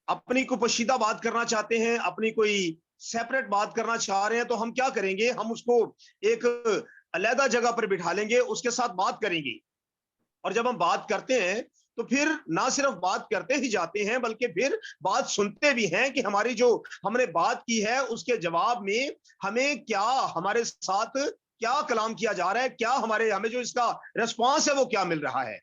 अपनी कोई पोशीदा बात करना चाहते हैं, अपनी कोई सेपरेट बात करना चाह रहे हैं, तो हम क्या करेंगे, हम उसको एक अलहदा जगह पर बिठा लेंगे, उसके साथ बात करेंगे। और जब हम बात करते हैं तो फिर ना सिर्फ बात करते ही जाते हैं बल्कि फिर बात सुनते भी हैं कि हमारी जो हमने बात की है उसके जवाब में हमें क्या, हमारे साथ क्या कलाम किया जा रहा है, क्या हमें जो इसका रिस्पॉन्स है वो क्या मिल रहा है।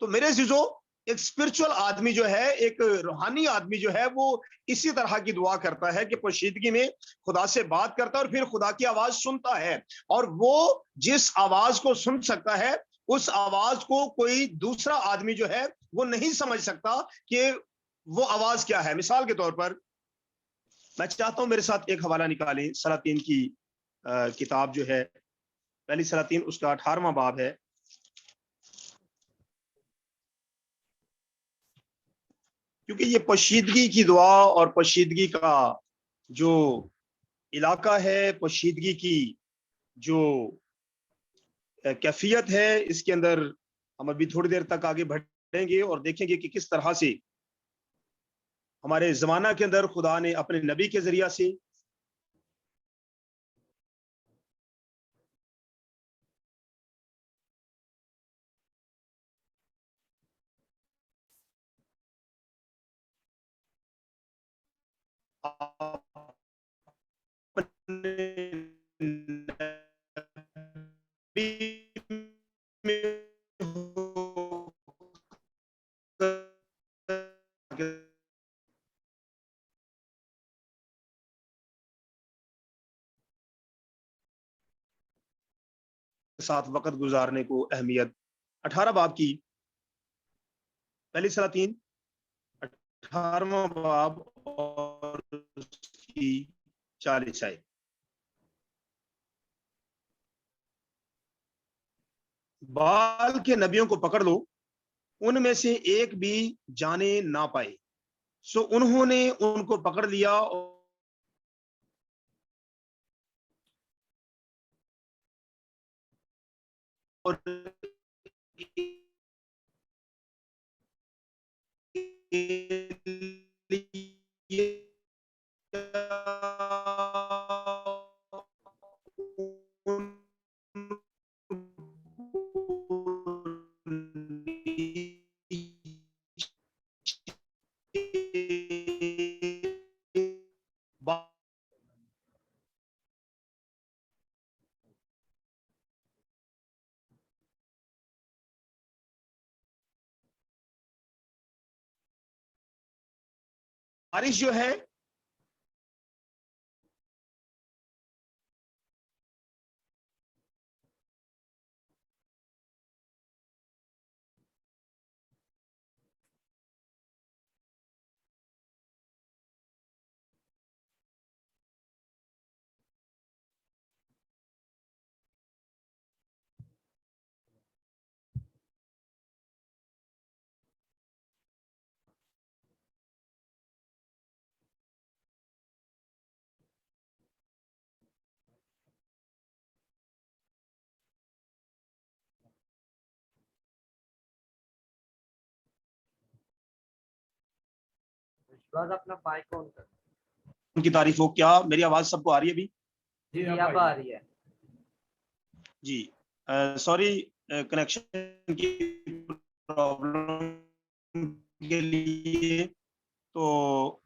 तो मेरे अजीजों, एक स्पिरिचुअल आदमी जो है, एक रूहानी आदमी जो है, वो इसी तरह की दुआ करता है कि पोशीदगी में खुदा से बात करता है और फिर खुदा की आवाज सुनता है। और वो जिस आवाज को सुन सकता है उस आवाज को कोई दूसरा आदमी जो है वो नहीं समझ सकता कि वो आवाज क्या है। मिसाल के तौर पर मैं चाहता हूं मेरे साथ एक हवाला निकालें, सलातीन की किताब जो है, पहली सलातीन उसका 18वां बाब है। क्योंकि ये पोशीदगी की दुआ और पोशीदगी का जो इलाका है, पोशीदगी की जो कैफियत है, इसके अंदर हम अभी थोड़ी देर तक आगे बढ़ेंगे और देखेंगे कि किस तरह से हमारे जमाना के अंदर खुदा ने अपने नबी के जरिया से साथ वक्त गुजारने को अहमियत। 18 बाब की पहली सलातीन 18वां बाब और उसकी 40 आयत। बाल के नबियों को पकड़ लो, उनमें से एक भी जाने ना पाए। सो उन्होंने उनको पकड़ लिया और बारिश जो है अपना माइक ऑन कर। उनकी तारीफ हो। क्या मेरी आवाज सबको आ रही है अभी? जी अब आ रही है जी। सॉरी, कनेक्शन की प्रॉब्लम के लिए। तो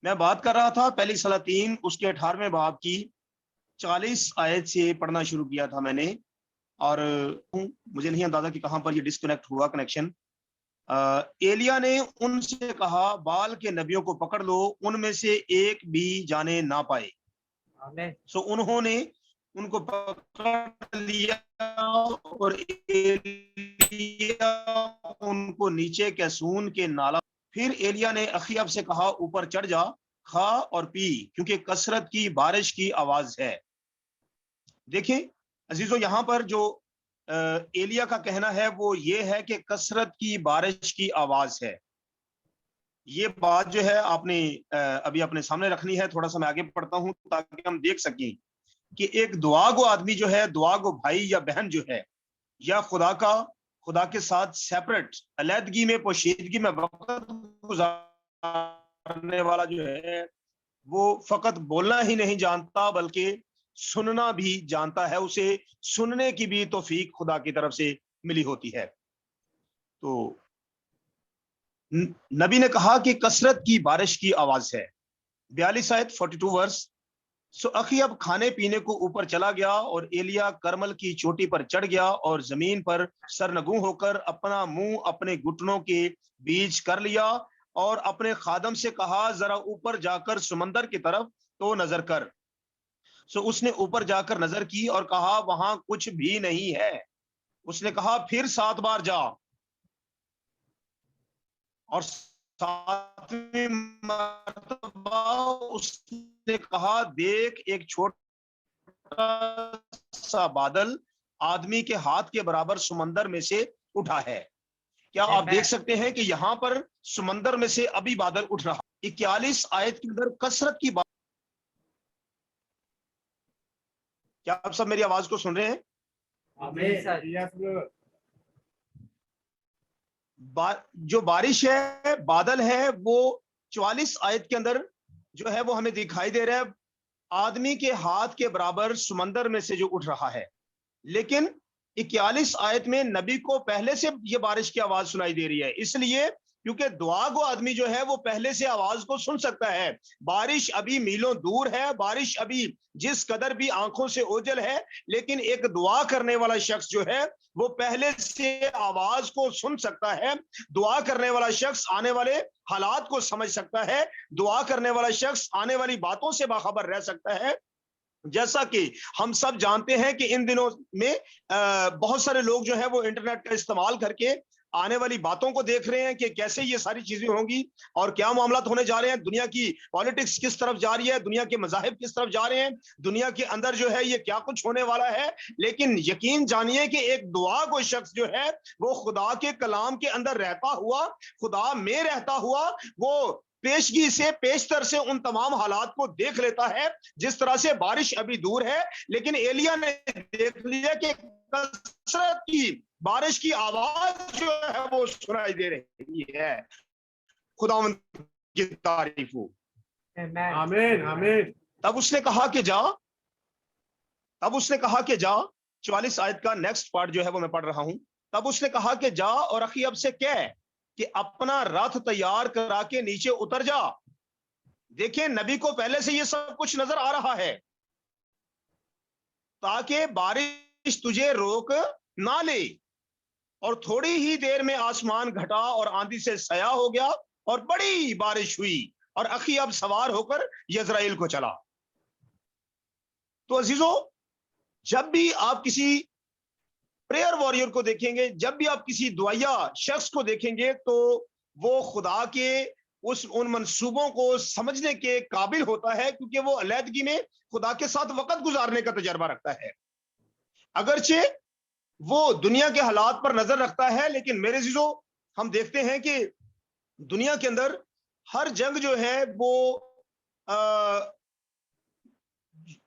मैं बात कर रहा था पहली सलातीन उसके 18वें बाब की 40 आयत से पढ़ना शुरू किया था मैंने, और मुझे नहीं अंदाजा कि कहां पर ये डिस्कनेक्ट हुआ कनेक्शन। एलिया ने उनसे कहा, बाल के नबियों को पकड़ लो, उनमें से एक भी जाने ना पाए। सो उन्होंने उनको पकड़ लिया और एलिया उनको नीचे कैसून के नाला। फिर एलिया ने अखीब से कहा, ऊपर चढ़ जा, खा और पी, क्योंकि कसरत की बारिश की आवाज है। देखें अजीजों, यहाँ पर जो एलिया का कहना है वो ये है कि कसरत की बारिश की आवाज है। ये बात जो है आपने अभी अपने सामने रखनी है। थोड़ा सा मैं आगे पढ़ता हूं ताकि हम देख सकें कि एक दुआ गो आदमी जो है, दुआ गो भाई या बहन जो है, या खुदा के साथ सेपरेट अलहदगी में, पोशीदगी में वक्त गुजारने वाला जो है, वो फकत बोलना ही नहीं जानता बल्कि सुनना भी जानता है। उसे सुनने की भी तौफीक खुदा की तरफ से मिली होती है। तो नबी ने कहा कि कसरत की बारिश की आवाज है। 42 आयत 42 वर्स। सो अखीब खाने पीने को ऊपर चला गया और एलिया करमल की चोटी पर चढ़ गया और जमीन पर सरनगू होकर अपना मुंह अपने घुटनों के बीच कर लिया और अपने खादम से कहा, जरा ऊपर जाकर समंदर की तरफ तो नजर कर। सो उसने ऊपर जाकर नजर की और कहा, वहां कुछ भी नहीं है। उसने कहा, फिर 7 बार जा, और 7वीं मर्तबा उसने कहा, देख एक छोटा सा बादल आदमी के हाथ के बराबर समंदर में से उठा है। क्या आप देख सकते हैं कि यहां पर समंदर में से अभी बादल उठ रहा। 41 आयत के अंदर कसरत की बात। क्या आप सब मेरी आवाज को सुन रहे हैं? जो बारिश है, बादल है, वो 44 आयत के अंदर जो है वो हमें दिखाई दे रहा है, आदमी के हाथ के बराबर समंदर में से जो उठ रहा है। लेकिन 41 आयत में नबी को पहले से ये बारिश की आवाज सुनाई दे रही है, इसलिए क्योंकि दुआ गो आदमी जो है वो पहले से आवाज को सुन सकता है। बारिश अभी मीलों दूर है, बारिश अभी जिस कदर भी आंखों से ओझल है, लेकिन एक दुआ करने वाला शख्स जो है वो पहले से आवाज को सुन सकता है। दुआ करने वाला शख्स आने वाले हालात को समझ सकता है। दुआ करने वाला शख्स आने वाली बातों से बाखबर रह सकता है। जैसा कि हम सब जानते हैं कि इन दिनों में बहुत सारे लोग जो है वो इंटरनेट का इस्तेमाल करके आने वाली बातों को देख रहे हैं कि कैसे ये सारी चीजें होंगी और क्या मामला होने जा रहे हैं, दुनिया की पॉलिटिक्स किस तरफ जा रही है, दुनिया के मजाहिब किस तरफ जा रहे हैं, दुनिया के अंदर जो है ये क्या कुछ होने वाला है। लेकिन यकीन जानिए कि एक दुआ कोई शख्स जो है वो खुदा के कलाम के अंदर रहता हुआ, खुदा में रहता हुआ, वो पेशगी से पेशतर से उन तमाम हालात को देख लेता है। जिस तरह से बारिश अभी दूर है लेकिन एलिया ने देख लिया कि कसरत की बारिश की आवाज जो है वो सुनाई दे रही है। खुदावंद की तारीफ हो। आमीन आमीन। तब उसने कहा कि जा 44 आयत का नेक्स्ट पार्ट जो है वो मैं पढ़ रहा हूं। तब उसने कहा कि जा और अखीअब से कह कि अपना रथ तैयार करा के नीचे उतर जा। देखिए नबी को पहले से ये सब कुछ नजर आ रहा है, ताकि बारिश तुझे रोक ना ले। और थोड़ी ही देर में आसमान घटा और आंधी से सया हो गया और बड़ी बारिश हुई और अखीअब सवार होकर यज़राइल को चला। तो अजीजों, जब भी आप किसी प्रेयर वॉरियर को देखेंगे, जब भी आप किसी दुआया शख्स को देखेंगे, तो वो खुदा के उन मंसूबों को समझने के काबिल होता है, क्योंकि वो अलहदगी में खुदा के साथ वक्त गुजारने का तजर्बा रखता है। अगरचे वो दुनिया के हालात पर नजर रखता है, लेकिन मेरे अजीजों, हम देखते हैं कि दुनिया के अंदर हर जंग जो है वो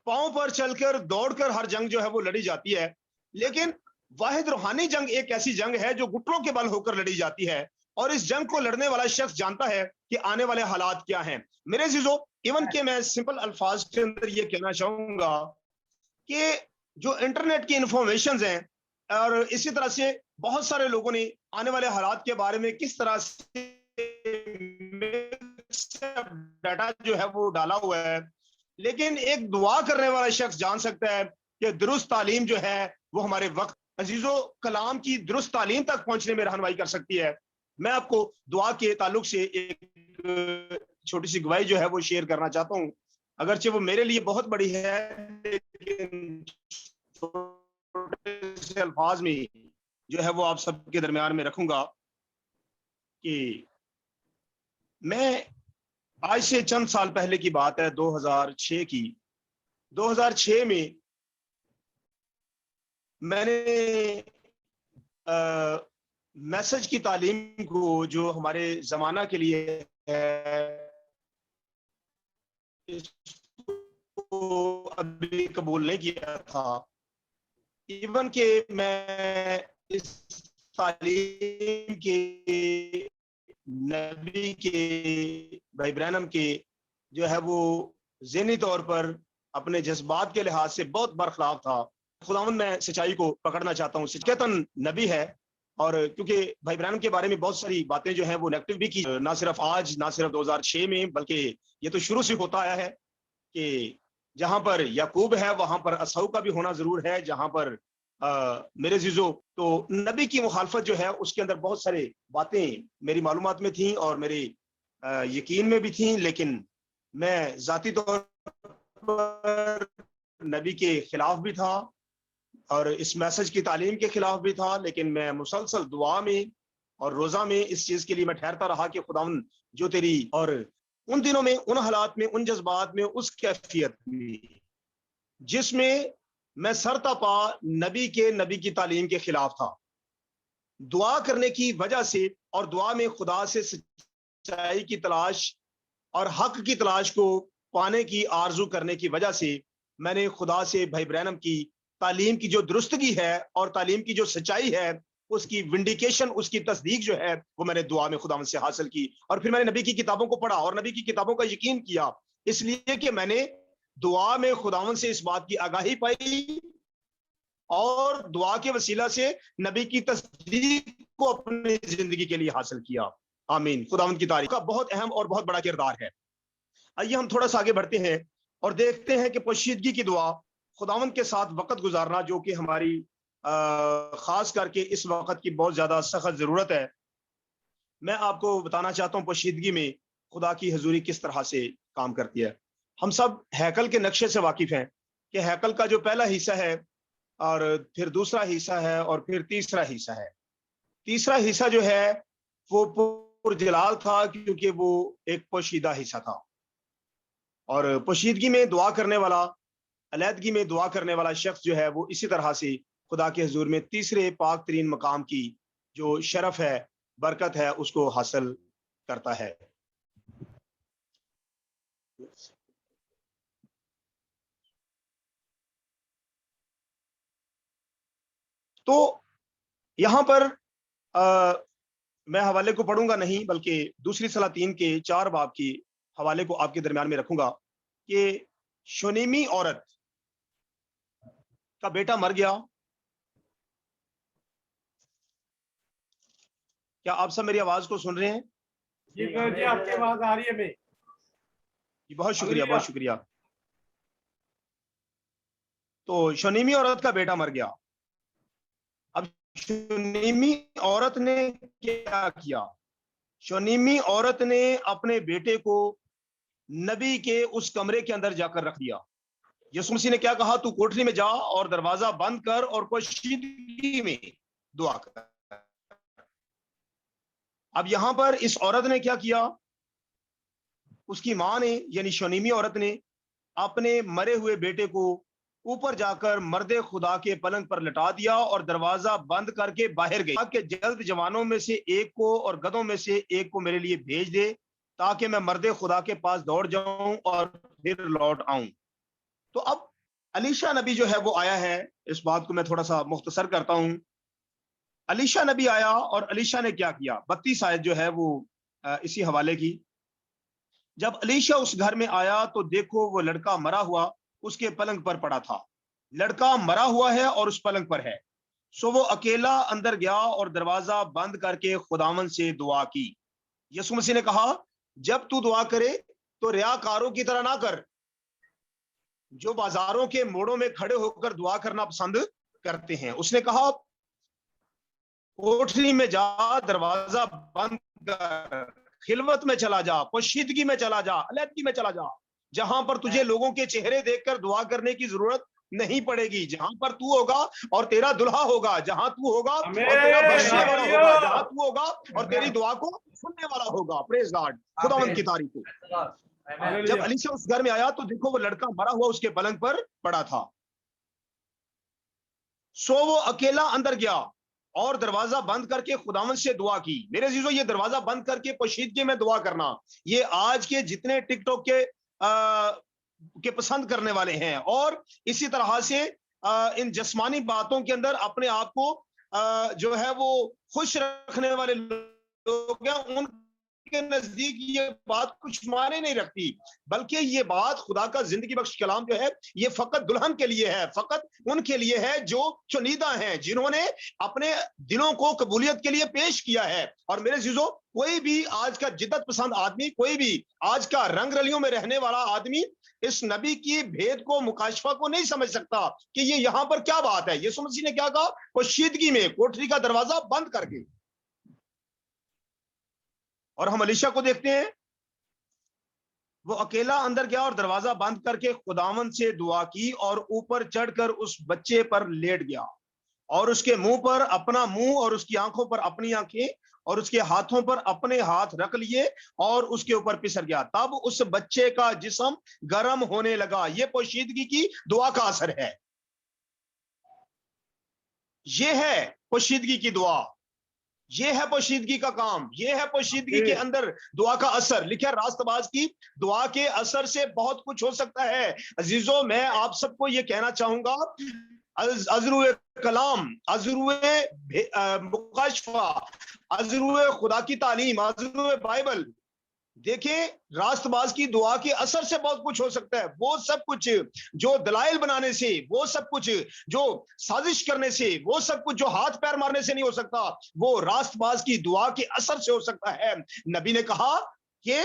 पांव पर चलकर दौड़कर हर जंग जो है वो लड़ी जाती है। लेकिन वाहिद रूहानी जंग एक ऐसी जंग है जो घुटनों के बल होकर लड़ी जाती है, और इस जंग को लड़ने वाला शख्स जानता है कि आने वाले हालात क्या हैं। मेरे अजीजों, इवन के मैं सिंपल अल्फाज के अंदर ये कहना चाहूंगा कि जो इंटरनेट की इंफॉर्मेशन हैं और इसी तरह से बहुत सारे लोगों ने आने वाले हालात के बारे में किस तरह से डाटा जो है वो डाला हुआ है, लेकिन एक दुआ करने वाला शख्स जान सकता है कि दुरुस्त तालीम जो है वो हमारे वक्त अजीजों कलाम की दुरुस्त तालीम तक पहुंचने में रहनुमाई कर सकती है। मैं आपको दुआ के ताल्लुक से एक छोटी सी गवाही जो है वो शेयर करना चाहता हूं, अगरचे वो मेरे लिए बहुत बड़ी है, लेकिन छोटे से अल्फाज में जो है वो आप सबके दरमियान में रखूंगा कि मैं आज से चंद साल पहले की बात है, 2006 की। 2006 में मैंने मैसेज की तालीम को, जो हमारे जमाना के लिए है, इसको अभी कबूल नहीं किया था। इवन के मैं इस तालीम के नबी के भाई ब्रैनम के जो है वो ज़हनी तौर पर अपने जज्बात के लिहाज से बहुत बरखलाफ था। खुदावंद मैं सच्चाई को पकड़ना चाहता हूँ, सचेतन नबी है। और क्योंकि भाई ब्रैनम के बारे में बहुत सारी बातें जो है वो नेगेटिव भी की, ना सिर्फ आज, ना सिर्फ 2006 में, बल्कि ये तो शुरू से होता आया है कि जहां पर याकूब है वहां पर असहू का भी होना जरूर है। जहां पर मेरे जीजो, तो नबी की मुखालफत जो है उसके अंदर बहुत सारे बातें मेरी मालूमात में थी और मेरे यकीन में भी थी, लेकिन मैं जाती तौर पर नबी के खिलाफ भी था और इस मैसेज की तालीम के खिलाफ भी था। लेकिन मैं मुसलसल दुआ में और रोजा में इस चीज के लिए मैं ठहरता रहा कि खुदावंद जो तेरी, और उन दिनों में, उन हालात में, उन जज्बात में, उस कैफियत में जिसमें मैं सरतापा नबी की तालीम के खिलाफ था, दुआ करने की वजह से और दुआ में खुदा से सच्चाई की तलाश और हक की तलाश को पाने की आरजू करने की वजह से मैंने खुदा से भाई ब्रैनम की तालीम की जो दुरुस्तगी है और तालीम की जो सच्चाई है उसकी विंडिकेशन, उसकी तस्दीक जो है वो मैंने दुआ में खुदावंद से हासिल की। और फिर मैंने नबी की किताबों को पढ़ा और नबी की किताबों का यकीन किया, इसलिए कि मैंने दुआ में खुदावंद से इस बात की आगाही पाई और दुआ के वसीला से नबी की तस्दीक को अपनी जिंदगी के लिए हासिल किया। आमीन। खुदावंद की तारीफ का बहुत अहम और बहुत बड़ा किरदार है। आइए हम थोड़ा सा आगे बढ़ते हैं और देखते हैं कि पोशीदगी की दुआ, खुदावंद के साथ वक्त गुजारना, जो कि हमारी खास करके इस वक्त की बहुत ज्यादा सख्त जरूरत है। मैं आपको बताना चाहता हूँ पोशीदगी में खुदा की हजूरी किस तरह से काम करती है। हम सब हैकल के नक्शे से वाकिफ हैं कि हैकल का जो पहला हिस्सा है और फिर दूसरा हिस्सा है और फिर तीसरा हिस्सा है। तीसरा हिस्सा जो है वो पुरजलाल था, क्योंकि वो एक पोशीदा हिस्सा था। और पोशीदगी में दुआ करने वाला, अलहदगी में दुआ करने वाला शख्स जो है वो इसी तरह से खुदा के हुजूर में तीसरे पाक तरीन मकाम की जो शरफ है, बरकत है, उसको हासिल करता है। तो यहां पर मैं हवाले को पढ़ूंगा नहीं, बल्कि दूसरी सलातीन के 4 बाब की हवाले को आपके दरमियान में रखूंगा कि शुनीमी औरत का बेटा मर गया। क्या आप सब मेरी आवाज को सुन रहे हैं? जी जी, आपकी आवाज आ रही है मैं। जी बहुत शुक्रिया, बहुत शुक्रिया। तो शुनीमी औरत का बेटा मर गया। अब शुनीमी औरत ने क्या किया? शुनीमी औरत ने अपने बेटे को नबी के उस कमरे के अंदर जाकर रख दिया। यीशु मसीह ने क्या कहा? तू कोठरी में जा और दरवाजा बंद कर और पोशीदगी में दुआ कर। अब यहां पर इस औरत ने क्या किया? उसकी मां ने, यानी शुनीमी औरत ने अपने मरे हुए बेटे को ऊपर जाकर मर्दे खुदा के पलंग पर लटा दिया और दरवाजा बंद करके बाहर गई कि जल्द जवानों में से एक को और गधों में से एक को मेरे लिए भेज दे, ताकि मैं मर्दे खुदा के पास दौड़ जाऊं और फिर लौट आऊं। तो अब अलीशा नबी जो है वो आया है। इस बात को मैं थोड़ा सा मुख्तसर करता हूं। अलीशा नबी आया और अलीशा ने क्या किया? 32 आयत जो है वो इसी हवाले की। जब अलीशा उस घर में आया तो देखो वो लड़का मरा हुआ उसके पलंग पर पड़ा था। लड़का मरा हुआ है और उस पलंग पर है। सो वो अकेला अंदर गया और दरवाजा बंद करके खुदावन से दुआ की। यीशु मसीह ने कहा, जब तू दुआ करे तो रियाकारों की तरह ना कर, जो बाजारों के मोड़ों में खड़े होकर दुआ करना पसंद करते हैं। उसने कहा, कोठरी में जा, दरवाजा बंद कर, खिलवत में चला जा, पोशीदगी में चला जा, अलहदगी में चला जा, जहां पर तुझे लोगों के चेहरे देखकर दुआ करने की जरूरत नहीं पड़ेगी। जहां पर तू होगा और तेरा दुल्हा होगा, जहां तू होगा और तेरा बख्शने वाला होगा, जहां तू होगा और तेरी दुआ को सुनने वाला होगा। प्रेज गॉड, खुदावंद की तारीफ हो। जब अलीशा उस घर में आया तो देखो वो लड़का मरा हुआ उसके पलंग पर पड़ा था। सो वो अकेला अंदर गया और दरवाजा बंद करके खुदावन से दुआ की। मेरे अजीजों, ये दरवाजा बंद करके पोशीदगी में दुआ करना, ये आज के जितने टिकटॉक के पसंद करने वाले हैं और इसी तरह से इन जिस्मानी बातों के अंदर अपने आप को जो है वो खुश रखने वाले लोग हैं, उनके नजदीक ये बात कुछ मायने नहीं रखती। बल्कि ये बात खुदा का जिंदगी बख्श कलाम जो है ये फकत दुल्हन के लिए है, फकत उनके लिए है जो चुनीदा हैं, जिन्होंने अपने दिलों को कबूलियत के लिए पेश किया है। और मेरे जीजों, कोई भी आज का जिद्दत पसंद आदमी, कोई भी आज का रंग रलियों में रहने वाला आदमी इस नबी की भेद को, मुकाशफा को नहीं समझ सकता कि ये यहां पर क्या बात है। यीशु मसीह ने क्या कहा? पोशीदगी में, कोठरी का दरवाजा बंद करके। और हम अलीशा को देखते हैं, वो अकेला अंदर गया और दरवाजा बंद करके खुदावन से दुआ की और ऊपर चढ़कर उस बच्चे पर लेट गया और उसके मुंह पर अपना मुंह और उसकी आंखों पर अपनी आंखें और उसके हाथों पर अपने हाथ रख लिए और उसके ऊपर पिसर गया। तब उस बच्चे का जिस्म गर्म होने लगा। ये पोशीदगी की दुआ का असर है। ये है पोशीदगी की दुआ, ये है पोशीदगी का काम, ये है पोशीदगी के अंदर दुआ का असर। लिखा रास्तबाज की दुआ के असर से बहुत कुछ हो सकता है। अजीजों, मैं आप सबको ये कहना चाहूंगा, अजरुए कलाम, अजरुए मुकाशफा, अजरुए खुदा की तालीम, अजरुए बाइबल, देखिए रास्तबाज की दुआ के असर से बहुत कुछ हो सकता है। वो सब कुछ जो दलाइल बनाने से, वो सब कुछ जो साजिश करने से, वो सब कुछ जो हाथ पैर मारने से नहीं हो सकता, वो रास्तबाज की दुआ के असर से हो सकता है। नबी ने कहा कि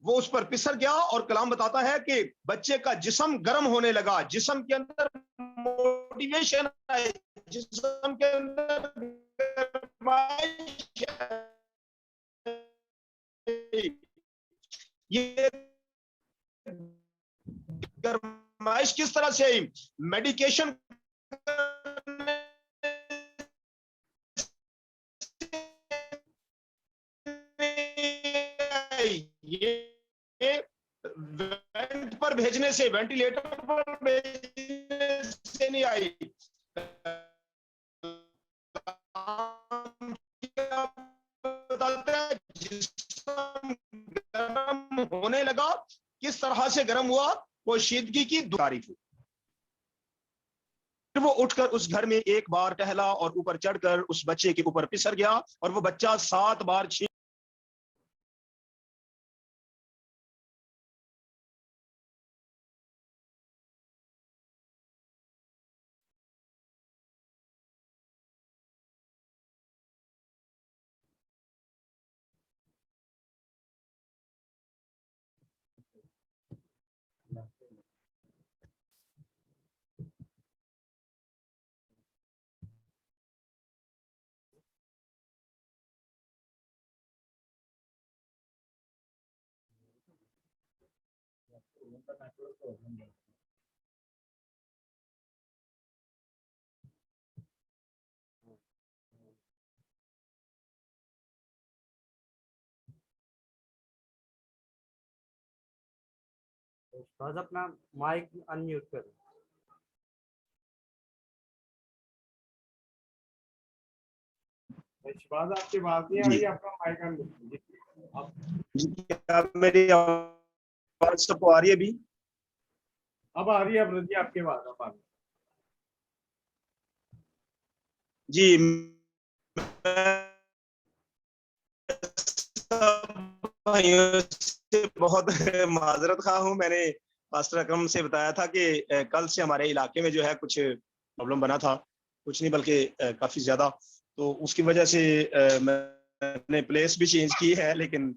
वो उस पर पिसर गया और कलाम बताता है कि बच्चे का जिस्म गर्म होने लगा। जिस्म के अंदर मोटिवेशन है, जिस्म के अंदर ये फरमाइश किस तरह से मेडिकेशन ये वेंट पर भेजने से, वेंटिलेटर पर भेजने से नहीं आई। बताते हैं जिस्म गर्म होने लगा, किस तरह से गर्म हुआ, पोशीदगी की तारीफ हुई। फिर वो उठकर उस घर में एक बार टहला और ऊपर चढ़कर उस बच्चे के ऊपर फिसल गया और वो बच्चा 7 बार बस अपना माइक अनम्यूट करो। शहबाज आपकी बात नहीं आ जी रही, आपका माइक ऑन कीजिए। जी, क्या मेरी आवाज सबको आ रही है अभी? अब आ रही है अमृत जी आपकी बात, अब आ रही है। जी, मैं भाइयों से बहुत माजरत खा हूँ। मैंने मास्टर अकरम से बताया था कि कल से हमारे इलाके में जो है कुछ प्रॉब्लम बना था, कुछ नहीं बल्कि काफी ज्यादा, तो उसकी वजह से मैंने प्लेस भी चेंज की है, लेकिन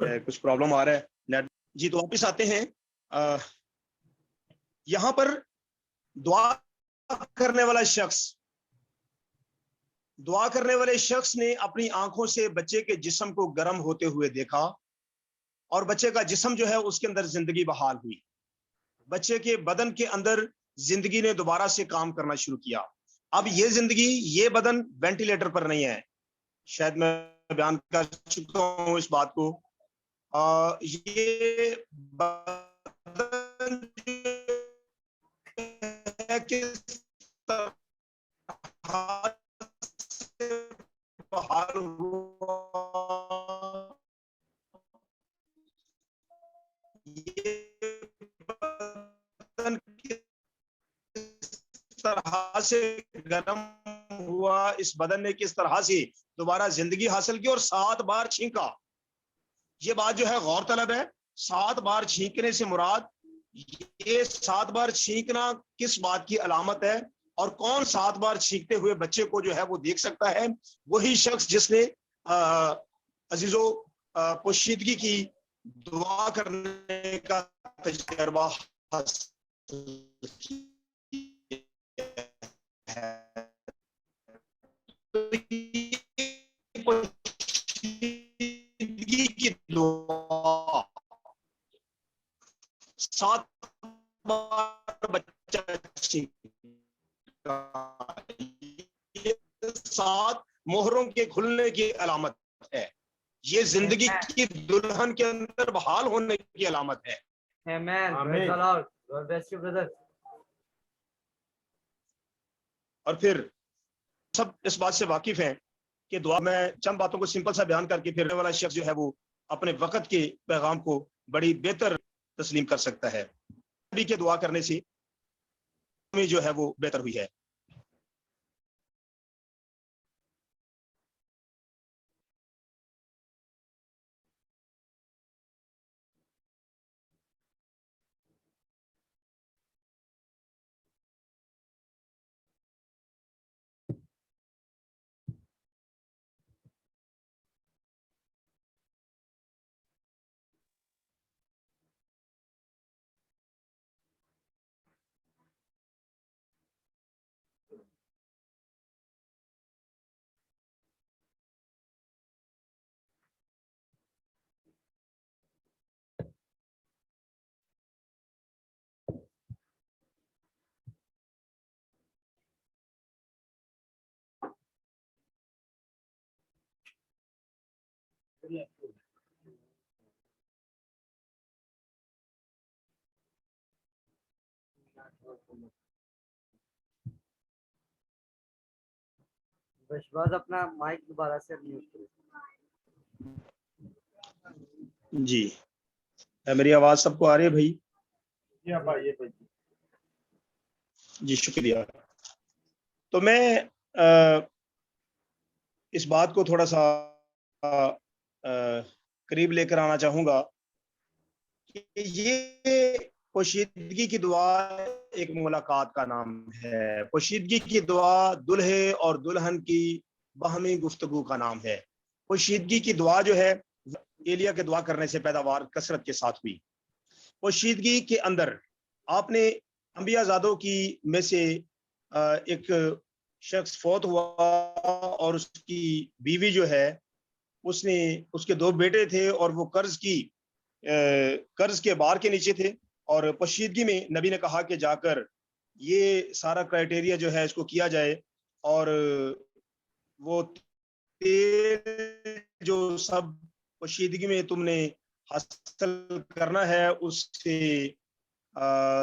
कुछ प्रॉब्लम आ रहा है नेट। जी, तो वापिस आते हैं। यहाँ पर दुआ करने वाला शख्स, दुआ करने वाले शख्स ने अपनी आंखों से बच्चे के जिस्म को गर्म होते हुए देखा और बच्चे का जिस्म जो है उसके अंदर जिंदगी बहाल हुई। बच्चे के बदन के अंदर जिंदगी ने दोबारा से काम करना शुरू किया। अब ये जिंदगी, ये बदन वेंटिलेटर पर नहीं है। शायद मैं बयान कर चुका हूं इस बात को। ये बदन है किस तरह से बहाल हुआ, ये बदन किस तरह से गर्म हुआ, इस बदन ने किस तरह से दोबारा जिंदगी हासिल की और 7 बार छींका। ये बात जो है गौर तलब है। 7 बार छींकने से मुराद, ये 7 बार छींकना किस बात की अलामत है और कौन 7 बार छींकते हुए बच्चे को जो है वो देख सकता है? वही शख्स जिसने अजीजो पोशीदगी की दुआ करने का तजर्बा हासिल है। पोशीदगी की दुआ 7 बार बच्चा छींका, 7 मोहरों के खुलने की अलामत है। ये जिंदगी की दुल्हन के अंदर बहाल होने की अलामत है। और फिर सब इस बात से वाकिफ हैं कि दुआ में चंद बातों को सिंपल सा बयान करके फिर वाला शख्स जो है वो अपने वक्त के पैगाम को बड़ी बेहतर तस्लीम कर सकता है। नबी के दुआ करने से जो है वो बेहतर हुई है। विश्वास अपना माइक दोबारा से म्यूट करें। जी, मेरी आवाज सबको आ रही है भाई? जी शुक्रिया। तो मैं इस बात को थोड़ा सा करीब लेकर आना चाहूंगा कि ये पोशीदगी की दुआ एक मुलाकात का नाम है। पोशीदगी की दुआ दुल्हे और दुल्हन की बाहमी गुफ्तगू का नाम है। पोशीदगी की दुआ जो है एलिया के दुआ करने से पैदावार कसरत के साथ हुई। पोशीदगी के अंदर आपने अंबियाजादों की में से एक शख्स फौत हुआ और उसकी बीवी जो है उसने उसके 2 बेटे थे और वो कर्ज के बार के नीचे थे। और पोशीदगी में नबी ने कहा कि जाकर ये सारा क्राइटेरिया जो है इसको किया जाए और वो तेल जो सब पोशीदगी में तुमने हासिल करना है उससे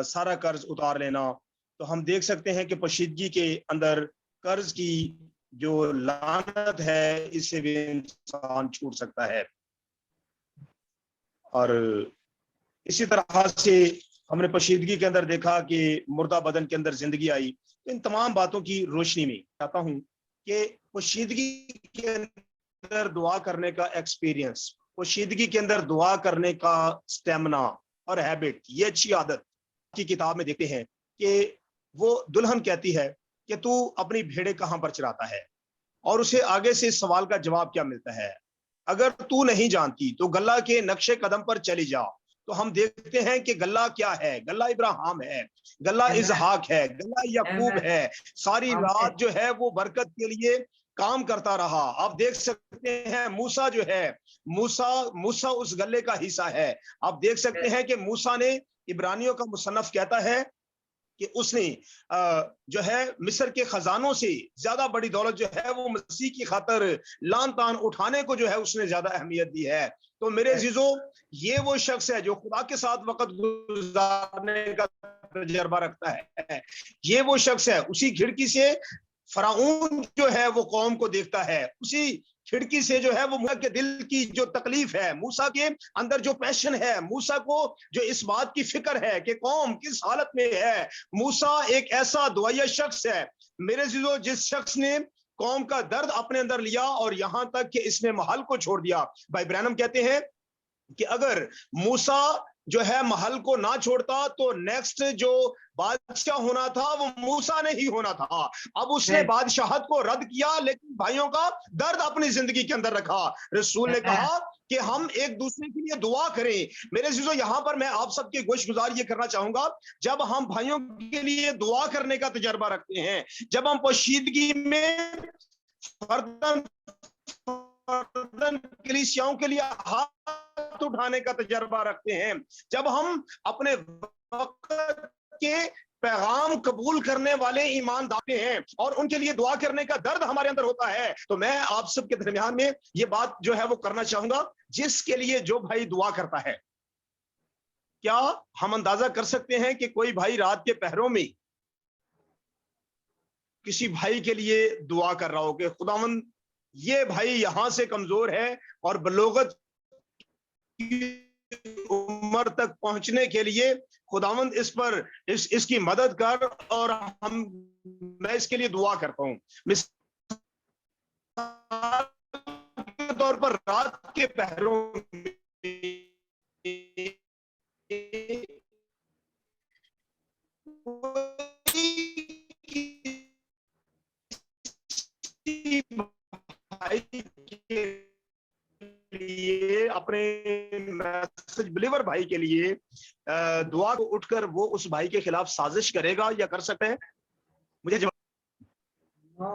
सारा कर्ज उतार लेना। तो हम देख सकते हैं कि पोशीदगी के अंदर कर्ज की जो लानत है इससे भी इंसान छूट सकता है। और इसी तरह से हमने पोशीदगी के अंदर देखा कि मुर्दा बदन के अंदर जिंदगी आई। तो इन तमाम बातों की रोशनी में चाहता हूं कि पोशीदगी के अंदर दुआ करने का एक्सपीरियंस, पोशीदगी के अंदर दुआ करने का स्टेमिना और हैबिट, ये अच्छी आदत की किताब में देखते हैं कि वो दुल्हन कहती है कि तू अपनी भेड़ें कहां पर चराता है, और उसे आगे से इस सवाल का जवाब क्या मिलता है, अगर तू नहीं जानती तो गल्ला के नक्शे कदम पर चली जा। तो हम देखते हैं कि गल्ला क्या है, गल्ला इब्राहिम है, गल्ला इजहाक है, गल्ला याकूब है। सारी रात जो है वो बरकत के लिए काम करता रहा। आप देख सकते हैं मूसा जो है, मूसा उस गल्ले का हिस्सा है। आप देख सकते हैं कि मूसा ने, इब्रानियों का मुसन्नफ कहता है कि उसने जो है मिस्र के खजानों से ज्यादा बड़ी दौलत जो है वो मसीह की खातर लान तान उठाने को जो है उसने ज्यादा अहमियत दी है। तो मेरे अजीजों, ये वो शख्स है जो खुदा के साथ वक्त गुजारने का तजर्बा रखता है। ये वो शख्स है, उसी खिड़की से फराऊन जो है वो कौम को देखता है, उसी खिड़की से जो है वो मूसा के दिल की जो तकलीफ है, मूसा के अंदर जो पैशन है, मूसा को जो इस बात की फिक्र है कि कौम किस हालत में है। मूसा एक ऐसा दुआया शख्स है मेरे जीजो, जिस शख्स ने कौम का दर्द अपने अंदर लिया और यहां तक कि इसने महल को छोड़ दिया। भाई ब्रैनम कहते हैं कि अगर मूसा जो है महल को ना छोड़ता तो नेक्स्ट जो बादशाह होना था वो मूसा ने ही होना था। अब उसने बादशाहत को रद्द किया लेकिन भाइयों का दर्द अपनी जिंदगी के अंदर रखा। रसूल ने कहा कि हम एक दूसरे के लिए दुआ करें। मेरे जीजो, यहां पर मैं आप सबके गोशगुजार ये करना चाहूंगा, जब हम भाइयों के लिए दुआ करने का तजर्बा रखते हैं, जब हम पोशीदगी में फर्दन कलीसियाओं के लिए हाथ उठाने का तजर्बा रखते हैं, जब हम अपने वक्त के पैगाम कबूल करने वाले ईमानदार हैं और उनके लिए दुआ करने का दर्द हमारे अंदर होता है, तो मैं आप सबके दरमियान में ये बात जो है वो करना चाहूंगा, जिसके लिए जो भाई दुआ करता है, क्या हम अंदाजा कर सकते हैं कि कोई भाई रात के पहरों में किसी भाई के लिए दुआ कर रहा हो कि खुदावंद ये भाई यहां से कमजोर है और बलोगत की उम्र तक पहुंचने के लिए खुदावंद इस पर इसकी मदद कर, और मैं इसके लिए दुआ करता हूं। मिसाल के तौर पर रात के पहरों भाई के लिए, अपने मैसेज बिलीवर भाई के लिए दुआ को उठकर वो उस भाई के खिलाफ साजिश करेगा या कर सकते हैं? मुझे जवाब,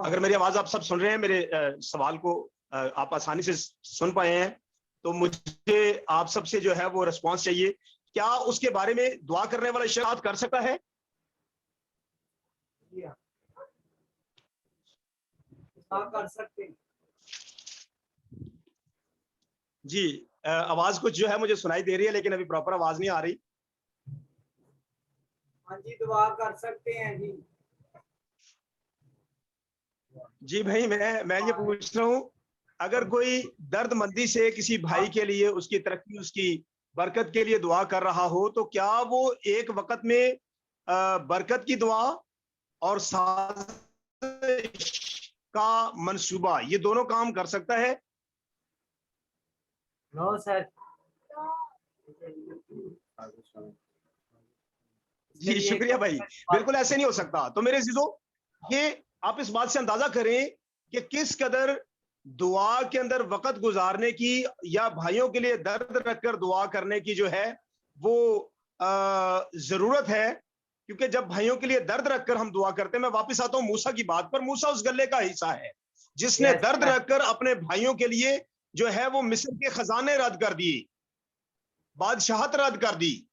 अगर मेरी आवाज आप सब सुन रहे हैं, मेरे सवाल को आप आसानी से सुन पाए हैं, तो मुझे आप सबसे जो है वो रिस्पांस चाहिए। क्या उसके बारे में दुआ करने वाला शख्स कर सकता है? कर सकते हैं। जी, आवाज कुछ जो है मुझे सुनाई दे रही है, लेकिन अभी प्रॉपर आवाज नहीं आ रही। हाँ जी, दुआ कर सकते हैं जी। जी भाई, मैं ये पूछ रहा हूँ, अगर कोई दर्दमंदी से किसी भाई के लिए, उसकी तरक्की, उसकी बरकत के लिए दुआ कर रहा हो, तो क्या वो एक वक्त में बरकत की दुआ और साजिश का मंसूबा, ये दोनों काम कर सकता है? No sir. जी शुक्रिया भाई, बिल्कुल ऐसे नहीं हो सकता। तो मेरे अजीजों, ये आप इस बात से अंदाजा करें कि किस कदर दुआ के अंदर वक्त गुजारने की या भाइयों के लिए दर्द रखकर दुआ करने की जो है वो जरूरत है। क्योंकि जब भाइयों के लिए दर्द रखकर हम दुआ करते हैं, मैं वापस आता हूं मूसा की बात पर, मूसा उस गले का हिस्सा है जिसने दर्द रखकर अपने भाइयों के लिए जो है वो मिस्र के खजाने रद्द कर दिए, बादशाहत रद्द कर दी,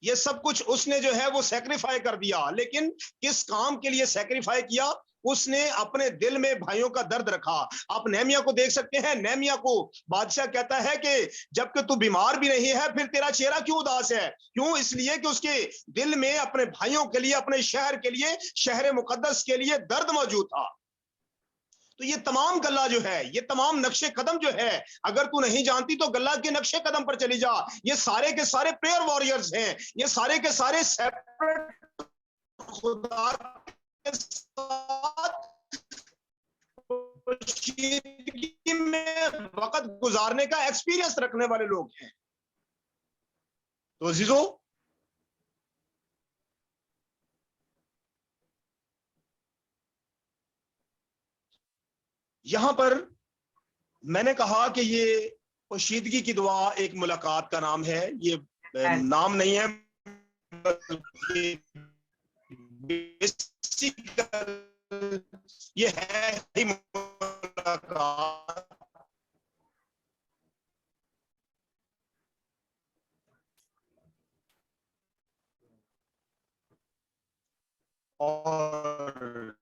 ये सब कुछ उसने जो है वो सेक्रीफाई कर दिया। लेकिन किस काम के लिए सेक्रीफाई किया? उसने अपने दिल में भाइयों का दर्द रखा। आप नेमिया को देख सकते हैं, नेमिया को बादशाह कहता है कि जबकि तू बीमार भी नहीं है, फिर तेरा चेहरा क्यों उदास है? क्यों? इसलिए कि उसके दिल में अपने भाइयों के लिए, अपने शहर के लिए, शहर मुकद्दस के लिए दर्द मौजूद था। तो ये तमाम गल्ला जो है, ये तमाम नक्शे कदम जो है, अगर तू नहीं जानती तो गल्ला के नक्शे कदम पर चली जा। ये सारे के सारे प्रेयर वॉरियर्स हैं, ये सारे के सारे सेपरेट खुदा के साथ खुशीदगी में वक्त गुजारने का एक्सपीरियंस रखने वाले लोग हैं। तो अजीजों, यहां पर मैंने कहा कि ये पोशीदगी की दुआ एक मुलाकात का नाम है। ये नाम नहीं है, ये है ही मुलाकात। और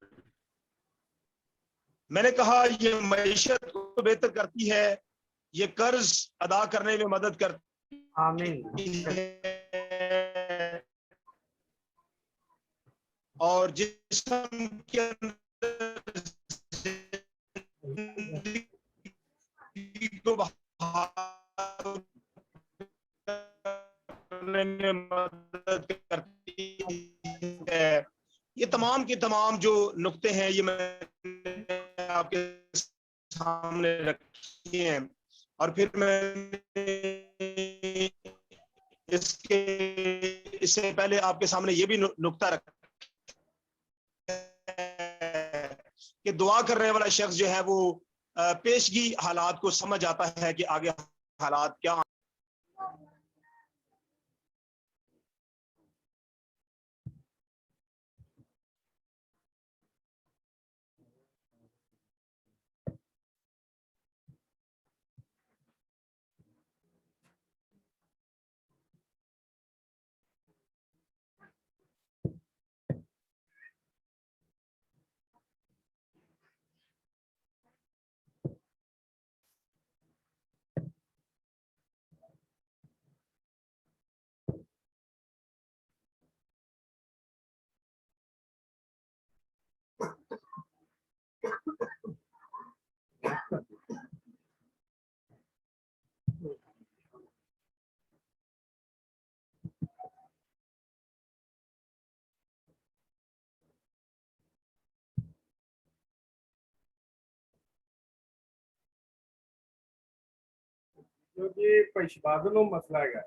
मैंने कहा ये मईशत को बेहतर करती है, ये कर्ज अदा करने में मदद करती है, और जिस्म के अंदर को करने में मदद करती है। ये तमाम के तमाम जो नुक्ते हैं, ये मैंने आपके सामने रखे हैं। और फिर मैंने इससे पहले आपके सामने ये भी नुक्ता रखा कि दुआ करने वाला शख्स जो है वो पेशगी हालात को समझ आता है कि आगे हालात क्या। क्योंकि पेशबादलों मसला है।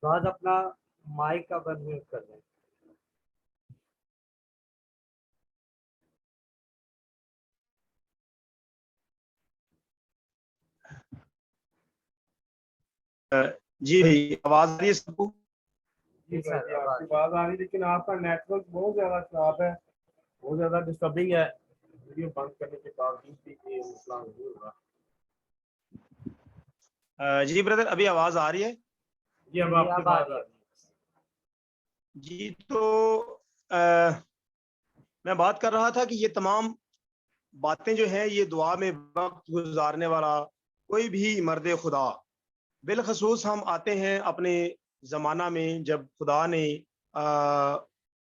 बाद अपना माइक का बंद म्यूट कर दें। जी भाई, आवाज आ रही है सबको? जी सर, आपकी बात आ रही, लेकिन आपका नेटवर्क बहुत ज्यादा खराब है, बहुत ज्यादा डिस्टर्बिंग है। वीडियो बंद करने के बावजूद भी ये मसला नहीं होगा। जी ब्रदर, अभी आवाज आ रही है? जी अब आपकी बात आ रही है। जी, तो मैं बात कर रहा था कि ये तमाम बातें जो हैं, ये दुआ में वक्त गुजारने वाला कोई भी मर्द खुदा, बिलखसूस हम आते हैं अपने ज़माना में, जब खुदा ने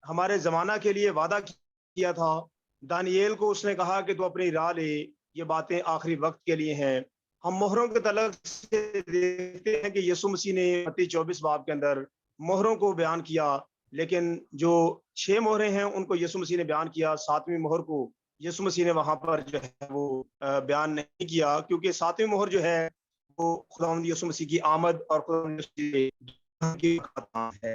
हमारे ज़माना के लिए वादा किया था। दानिएल को उसने कहा कि तू अपनी राह ले, ये बातें आखिरी वक्त के लिए हैं। हम मोहरों के तलक से देखते हैं कि यीशु मसीह ने मत्ती 24 बाब के अंदर मोहरों को बयान किया, लेकिन जो 6 मोहरें हैं उनको यीशु मसीह ने बयान किया। 7वीं मोहर को यीशु मसीह ने वहां पर जो है वो बयान नहीं किया, क्योंकि 7वीं मोहर जो है वो खुदावंद यीशु मसीह की आमद और खुदावंद यीशु की है।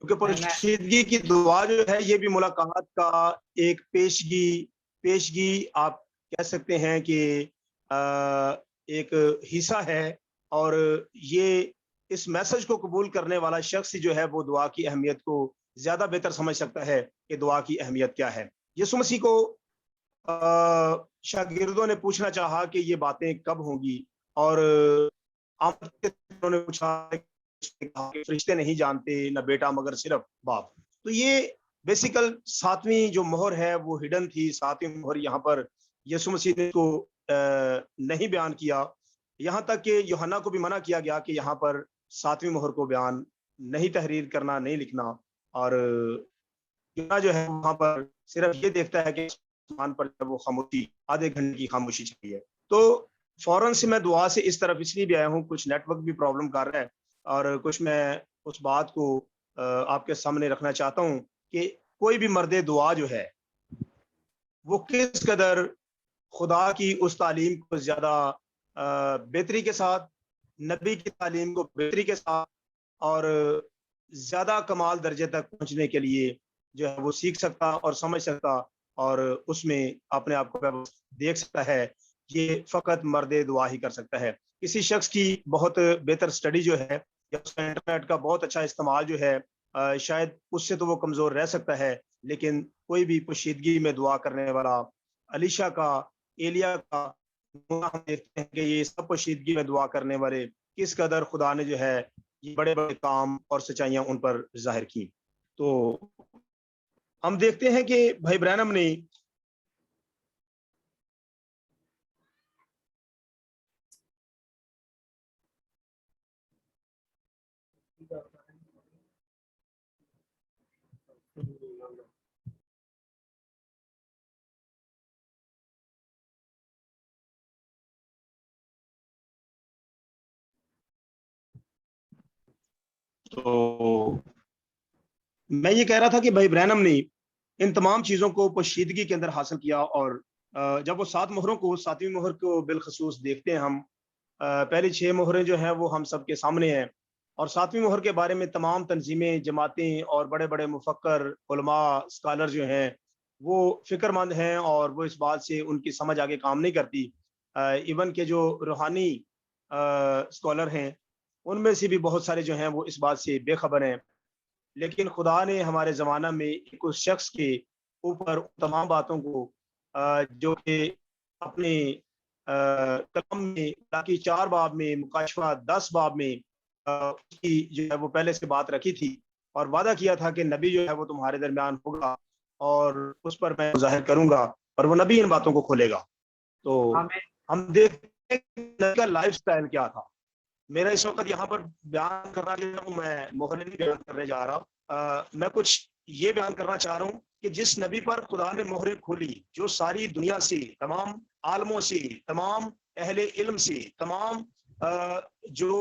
क्योंकि पोशीदगी की दुआ जो है ये भी मुलाकात का एक पेशगी आप कह सकते हैं कि एक हिस्सा है, और ये इस मैसेज को कबूल करने वाला शख्स जो है वो दुआ की अहमियत को ज्यादा बेहतर समझ सकता है कि दुआ की अहमियत क्या है। यीशु मसीह को शागिर्दों ने पूछना चाहा कि ये बातें कब होंगी, और उन्होंने पूछा, फरिश्ते नहीं जानते न बेटा मगर सिर्फ बाप। तो ये बेसिकल 7वीं जो मोहर है वो हिडन थी। 7वीं मोहर यहाँ पर यीशु मसीह ने को नहीं बयान किया, यहाँ तक कि यूहन्ना को भी मना किया गया कि यहाँ पर 7वीं मोहर को बयान नहीं तहरीर करना, नहीं लिखना। और यूहन्ना जो है वहां पर सिर्फ ये देखता है कि आसमान पर जब वो खामोशी, आधे घंटे की खामोशी चाहिए है। तो फौरन से मैं दुआ से इस तरफ इसलिए भी आया हूँ, कुछ नेटवर्क भी प्रॉब्लम कर रहा है, और कुछ मैं उस बात को आपके सामने रखना चाहता हूँ कि कोई भी मर्द दुआ जो है वो किस कदर खुदा की उस तालीम को ज्यादा बेहतरी के साथ, नबी की तालीम को बेहतरी के साथ और ज्यादा कमाल दर्जे तक पहुंचने के लिए जो है वो सीख सकता और समझ सकता और उसमें अपने आप को देख सकता है, ये फकत मर्द दुआ ही कर सकता है। किसी शख्स की बहुत बेहतर स्टडी जो है या उसका इंटरनेट का बहुत अच्छा इस्तेमाल जो है, शायद उससे तो वो कमजोर रह सकता है, लेकिन कोई भी पोशीदगी में दुआ करने वाला, अलीशा का, एलिया का, हम देखते हैं कि ये सब पोशीदगी में दुआ करने वाले किस कदर खुदा ने जो है ये बड़े बड़े काम और सच्चाइयां उन पर जाहिर की। तो हम देखते हैं कि भाई ब्रैनम ने तो मैं ये कह रहा था कि भाई ब्रैनम ने इन तमाम चीजों को पोशीदगी के अंदर हासिल किया, और जब वो 7 मोहरों को, 7वीं मोहर को बिलखसूस देखते हैं हम, पहली 6 मोहरें जो हैं वो हम सबके सामने हैं, और 7वीं मोहर के बारे में तमाम तंजीमें, जमातें और बड़े बड़े मुफक्कर, उलमा, स्कॉलर जो हैं वो फिक्रमंद हैं, और वो इस बात से उनकी समझ आगे काम नहीं करती। इवन के जो रूहानी स्कॉलर हैं उनमें से भी बहुत सारे जो हैं वो इस बात से बेखबर हैं। लेकिन खुदा ने हमारे ज़माना में एक उस शख्स के ऊपर तमाम बातों को जो कि अपने कलाम में, ताकि 4 बाब में, मुकाशफा 10 बाब में उसकी जो है वो पहले से बात रखी थी, और वादा किया था कि नबी जो है वो तुम्हारे दरमियान होगा और उस पर मैं जाहिर करूंगा और वो नबी इन बातों को खोलेगा। तो हम देखते हैं नबी का लाइफ स्टाइल क्या था। मेरा इस वक्त यहाँ पर बयान करना जो हूँ, मैं मोहरे नहीं बयान करने जा रहा, मैं कुछ ये बयान करना चाह रहा हूँ कि जिस नबी पर खुदा ने मोहरे खोली, जो सारी दुनिया से, तमाम आलमों से, तमाम अहले इल्म से, तमाम जो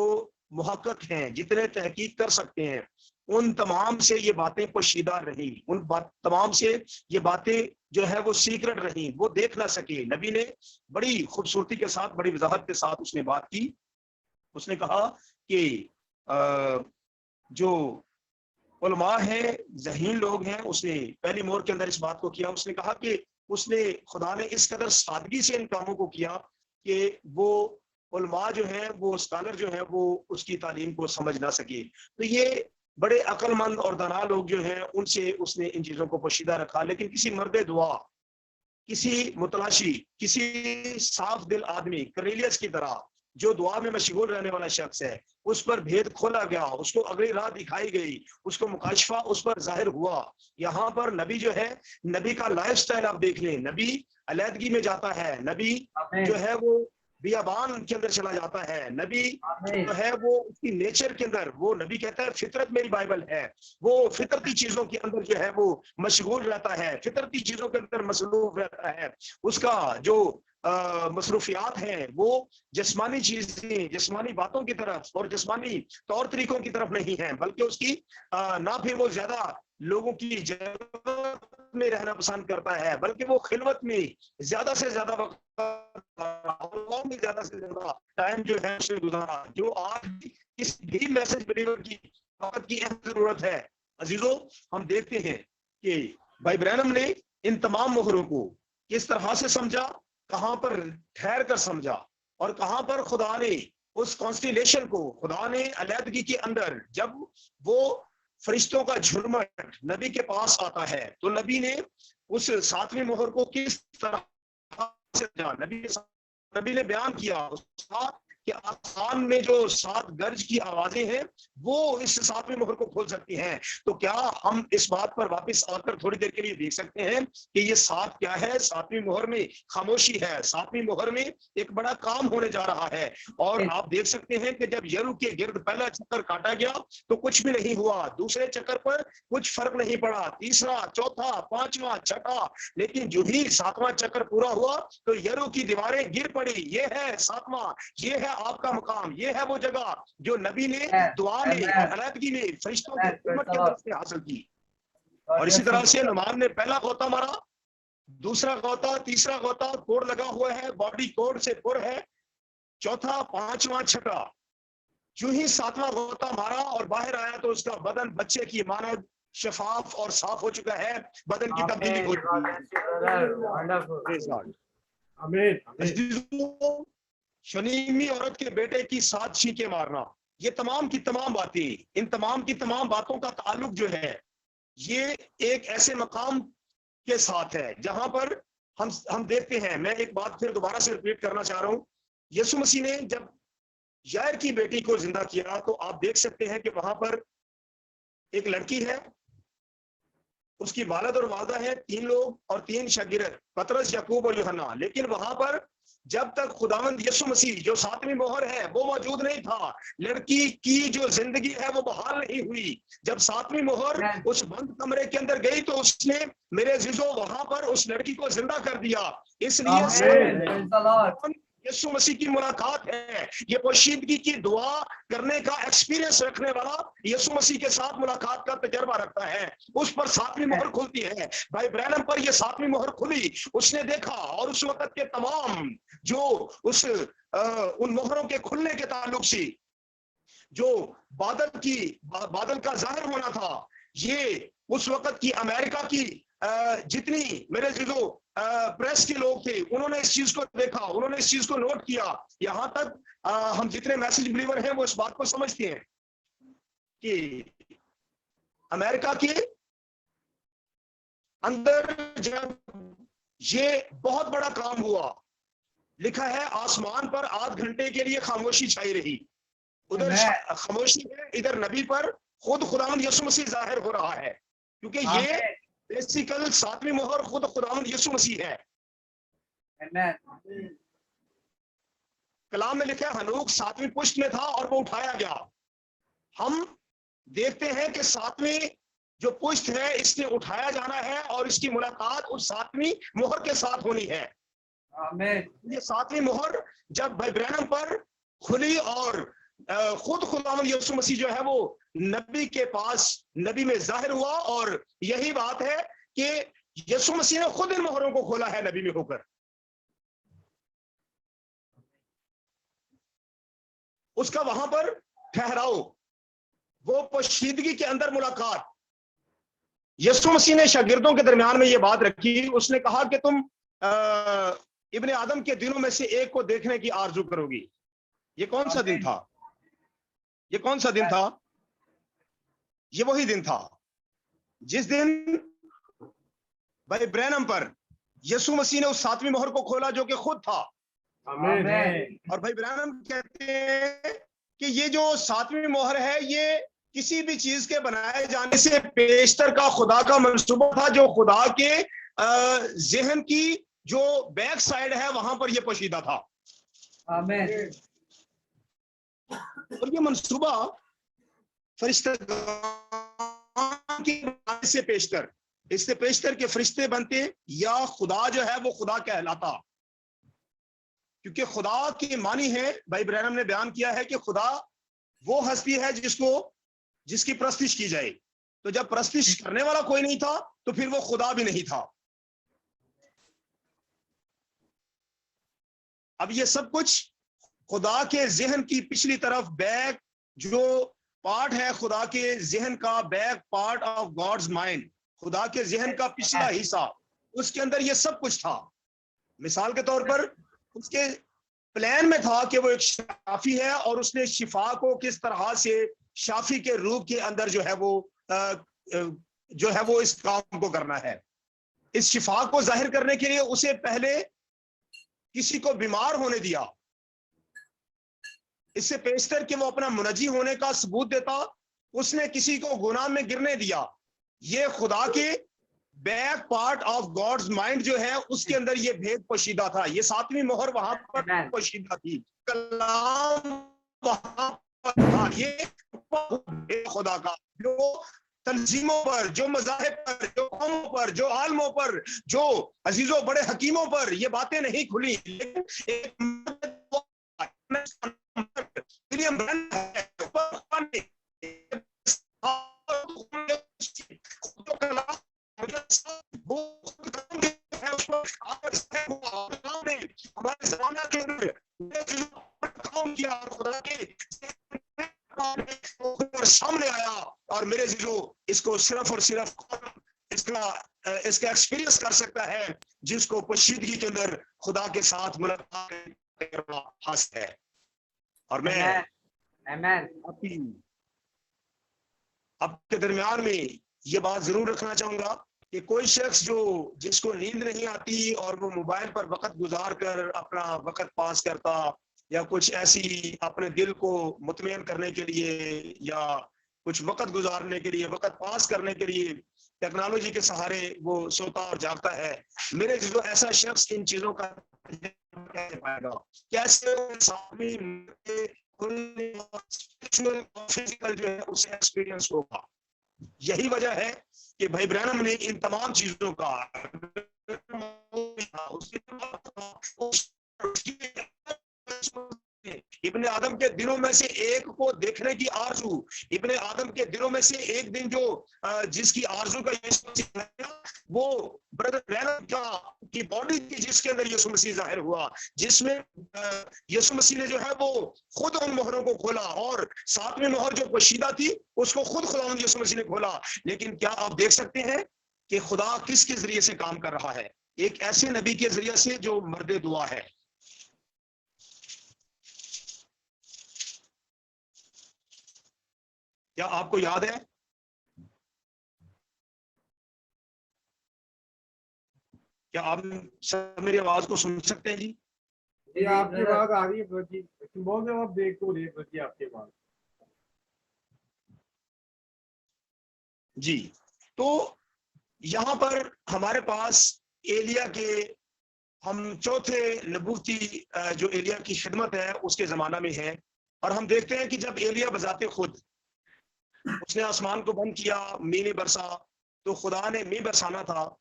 मुहक्किक हैं, जितने तहकीक कर सकते हैं, उन तमाम से ये बातें पोशीदा रही, उन तमाम से ये बातें जो है वो सीक्रेट रही, वो देख ना सके। नबी ने बड़ी खूबसूरती के साथ, बड़ी वजाहत के साथ उसने बात की। उसने कहा कि जो उलमा हैं, ज़हीन लोग हैं, उसने पहली मोहर के अंदर इस बात को किया। उसने कहा कि उसने, खुदा ने इस कदर सादगी से इन कामों को किया कि वो उलमा जो है वो स्कॉलर जो है वो उसकी तालीम को समझ ना सके। तो ये बड़े अक्लमंद और दाना लोग जो हैं उनसे उसने इन चीजों को पोशीदा रखा। लेकिन किसी मर्द दुआ, किसी मुतलाशी, किसी साफ दिल आदमी कर्नेलियस की तरह जो दुआ में मशगूल रहने वाला शख्स है, उस पर भेद खोला गया, उसको अगली रात दिखाई गई, उसको मुकाशफा उस पर जाहिर हुआ। यहाँ पर नबी जो है, नबी का लाइफस्टाइल आप देख लें, नबी अलहदगी में जाता है, नबी जो है वो बियाबान के अंदर चला जाता है, नबी जो है वो उसकी नेचर के अंदर, वो नबी कहता है फितरत मेरी बाइबल है, वो फितरती चीजों के अंदर जो है वो मशगूल रहता है, फितरती चीजों के अंदर मसरूफ रहता है। उसका जो मसरूफियात हैं वो जिस्मानी चीजें, जिस्मानी बातों की तरफ और जिस्मानी तौर तरीकों की तरफ नहीं है, बल्कि उसकी ना फिर वो ज्यादा लोगों की जरूरत में रहना पसंद करता है, बल्कि वो खिलवत में ज्यादा से ज्यादा वक्त में ज्यादा से ज्यादा टाइम जो है उसे गुजारा, जो आज इस भी मैसेज बिलीवर की वक्त की अहम जरूरत है। अजीजों, हम देखते हैं कि भाई ब्रैनम ने इन तमाम मोहरों को किस तरह से समझा, कहां पर ठहर कर समझा, और कहां पर खुदा ने उस कॉन्स्टिलेशन को, खुदा ने अलहदगी के अंदर जब वो फरिश्तों का झुरमट नबी के पास आता है तो नबी ने उस 7वीं मोहर को किस तरह से नबी ने बयान किया कि आसमान में जो 7 गरज की आवाजें हैं वो इस 7वीं मोहर को खोल सकती हैं। तो क्या हम इस बात पर वापस आकर थोड़ी देर के लिए देख सकते हैं कि ये 7 क्या है? 7वीं मोहर में खामोशी है, 7वीं मोहर में एक बड़ा काम होने जा रहा है। और आप देख सकते हैं कि जब यरू के गिर्द पहला चक्कर काटा गया तो कुछ भी नहीं हुआ, दूसरे चक्कर पर कुछ फर्क नहीं पड़ा, तीसरा, चौथा, 5वां, छठा, लेकिन जो ही 7वां चक्कर पूरा हुआ तो यरू की दीवारें गिर पड़ी। ये है 7वां, ये है आपका मकाम, ये है वो जगह जो नबी ने दुआ में, अलहदगी में फरिश्तों की खिदमत की तरफ से हासिल की। और इसी तरह से नुमान ने पहला गोता मारा, दूसरा गोता, तीसरा गोता, कोड लगा हुआ है, बॉडी कोड से पुर है, चौथा, 5वां, छठा, जो ही 7वां गोता मारा और बाहर आया तो उसका बदन बच्चे की मानद शफाफ और साफ हो चुका है, बदन की तब्दीली हो चुकी है। शनीमी औरत के बेटे की 7 छींके मारना, ये तमाम की तमाम बातें, इन तमाम की तमाम बातों का ताल्लुक जो है ये एक ऐसे मकाम के साथ है जहां पर हम देखते हैं। मैं एक बात फिर दोबारा से रिपीट करना चाह रहा हूं, यीशु मसीह ने जब यायर की बेटी को जिंदा किया तो आप देख सकते हैं कि वहां पर एक लड़की है, उसकी वालिद और वालदा है, 3 लोग और 3 शागिर्द, पतरस, याकूब और यूहन्ना। लेकिन वहां पर जब तक खुदावंद यीशु मसीह जो 7वीं मोहर है वो मौजूद नहीं था, लड़की की जो जिंदगी है वो बहाल नहीं हुई। जब 7वीं मोहर उस बंद कमरे के अंदर गई तो उसने, मेरे अजीजों, वहां पर उस लड़की को जिंदा कर दिया। इसलिए यीशु मसीह की मुलाकात है, ये पोशीदगी की दुआ करने का एक्सपीरियंस रखने वाला यीशु मसीह के साथ मुलाकात का तजर्बा रखता है, उस पर 7वीं मोहर खुलती है। भाई ब्रैनम पर ये 7वीं मोहर खुली, उसने देखा, और उस वक्त के तमाम जो उन मोहरों के खुलने के ताल्लुक से जो बादल का जाहिर होना था, ये उस वक्त की अमेरिका की जितनी मेरे जो प्रेस के लोग थे उन्होंने इस चीज को देखा, उन्होंने इस चीज को नोट किया। यहां तक हम जितने मैसेज बिलीवर हैं वो इस बात को समझते हैं कि अमेरिका के अंदर जब ये बहुत बड़ा काम हुआ, लिखा है आसमान पर आध घंटे के लिए खामोशी छाई रही। उधर खामोशी है, इधर नबी पर खुद खुदावंद यीशु मसीह जाहिर हो रहा है, क्योंकि ये बेसिकल 7वीं मोहर खुद खुदावंद यीशु मसीह है। कलाम में लिखा है हनूक 7वीं पुष्ट में था और वो उठाया गया। हम देखते हैं कि 7वीं जो पुष्ट है इसने उठाया जाना है और इसकी मुलाकात उस 7वीं मोहर के साथ होनी है। ये 7वीं मोहर जब भाई ब्रैनम पर खुली और खुद खुदावंद यीशु मसीह जो है वो नबी के पास, नबी में जाहिर हुआ, और यही बात है कि यीशु मसीह ने खुद इन मोहरों को खोला है नबी में होकर। उसका वहां पर ठहराव, वो पोशीदगी के अंदर मुलाकात। यीशु मसीह ने शागिर्दों के दरमियान में ये बात रखी, उसने कहा कि तुम इब्ने आदम के दिनों में से एक को देखने की आरजू करोगी। ये कौन सा दिन था? ये कौन सा दिन था? ये वही दिन था जिस दिन भाई ब्रैनम पर यीशु मसीह ने उस 7वीं मोहर को खोला जो कि खुद था। आमीन। और भाई ब्रैनम कहते हैं कि ये जो 7वीं मोहर है ये किसी भी चीज के बनाए जाने से पेशतर का खुदा का मंसूबा था, जो खुदा के जहन की जो बैक साइड है वहां पर ये पोशीदा था। आमीन। और ये मंसूबा फरिश्ते से पेशतर, इससे पेशतर के फरिश्ते बनते या खुदा जो है वो खुदा कहलाता, क्योंकि खुदा की मानी है, भाई ब्रैनम ने बयान किया है कि खुदा वो हस्ती है जिसकी प्रस्तिश की जाए। तो जब प्रस्तिश करने वाला कोई नहीं था तो फिर वो खुदा भी नहीं था। अब ये सब कुछ खुदा के जहन की पिछली तरफ, बैक जो पार्ट है खुदा के जहन का, back part of God's mind, खुदा के जहन का पिछला हिस्सा, उसके अंदर ये सब कुछ था। मिसाल के तौर पर उसके प्लान में था कि वो एक शाफी है और उसने शिफा को किस तरह से शाफी के रूप के अंदर जो है वो इस काम को करना है। इस शिफा को जाहिर करने के लिए उसे पहले किसी को बीमार होने दिया, इससे पेशतर कि वो अपना मुनजी होने का सबूत देता। उसने किसी को गुनाह में गिरने दिया। ये खुदा के back part of God's mind जो है उसके अंदर ये भेद पोशीदा था। ये 7वीं मोहर वहां पर पोशीदा थी, कलाम वहां पर था। ये खुदा का जो तंजीमों पर, जो मज़ाहिब पर, जो कौमों पर, जो आलमों पर, जो अजीजों बड़े हकीमों पर ये बातें नहीं खुली, लेकिन एक विलियम ब्रैनम हमारे जमाना के अंदर काम किया, खुदा के सामने आया। और मेरे जीजो इसको सिर्फ और सिर्फ इसका एक्सपीरियंस कर सकता है जिसको पोशीदगी के अंदर खुदा के साथ मुलाकात करना हासिल है। और मैं आपके दरमियान में ये बात जरूर रखना चाहूंगा कि कोई शख्स जिसको नींद नहीं आती और वो मोबाइल पर वक्त गुजार कर अपना वक्त पास करता, या कुछ ऐसी अपने दिल को मुतमईन करने के लिए या कुछ वक्त गुजारने के लिए, वक्त पास करने के लिए टेक्नोलॉजी के सहारे वो सोता और जागता है, मेरे जो ऐसा शख्स इन चीजों का कैसे पाएगा? कैसे फिजिकल जो है उसे एक्सपीरियंस होगा? यही वजह है कि भाई ब्रैनम ने इन तमाम चीजों का इब्ने आदम के दिलों में से एक को देखने की आरजू, इब्ने आदम के दिलों में से एक दिन जिसकी आरजू का वो ब्रदर ब्रैनम की बॉडी थी, जिसके अंदर यीशु मसीह जाहिर हुआ, जिसमें यीशु मसीह ने जो है वो खुद उन मोहरों को खोला, और 7वीं मोहर जो पोशीदा थी उसको खुद खुदावंद यीशु मसीह ने खोला। लेकिन क्या आप देख सकते हैं कि खुदा किसके जरिए से काम कर रहा है? एक ऐसे नबी के जरिए से जो मर्द दुआ है। क्या आपको याद है? क्या आप सब मेरी आवाज को सुन सकते हैं जी? ये आपकी बात आ रही है बहुत आप देख तो रही है आपके बात जी। तो यहां पर हमारे पास एलिया के हम चौथे नबूती जो एलिया की खिदमत है उसके जमाना में है, और हम देखते हैं कि जब एलिया बजाते खुद उसने आसमान को बंद किया, मींह नहीं बरसा, तो खुदा ने मींह बरसाना था।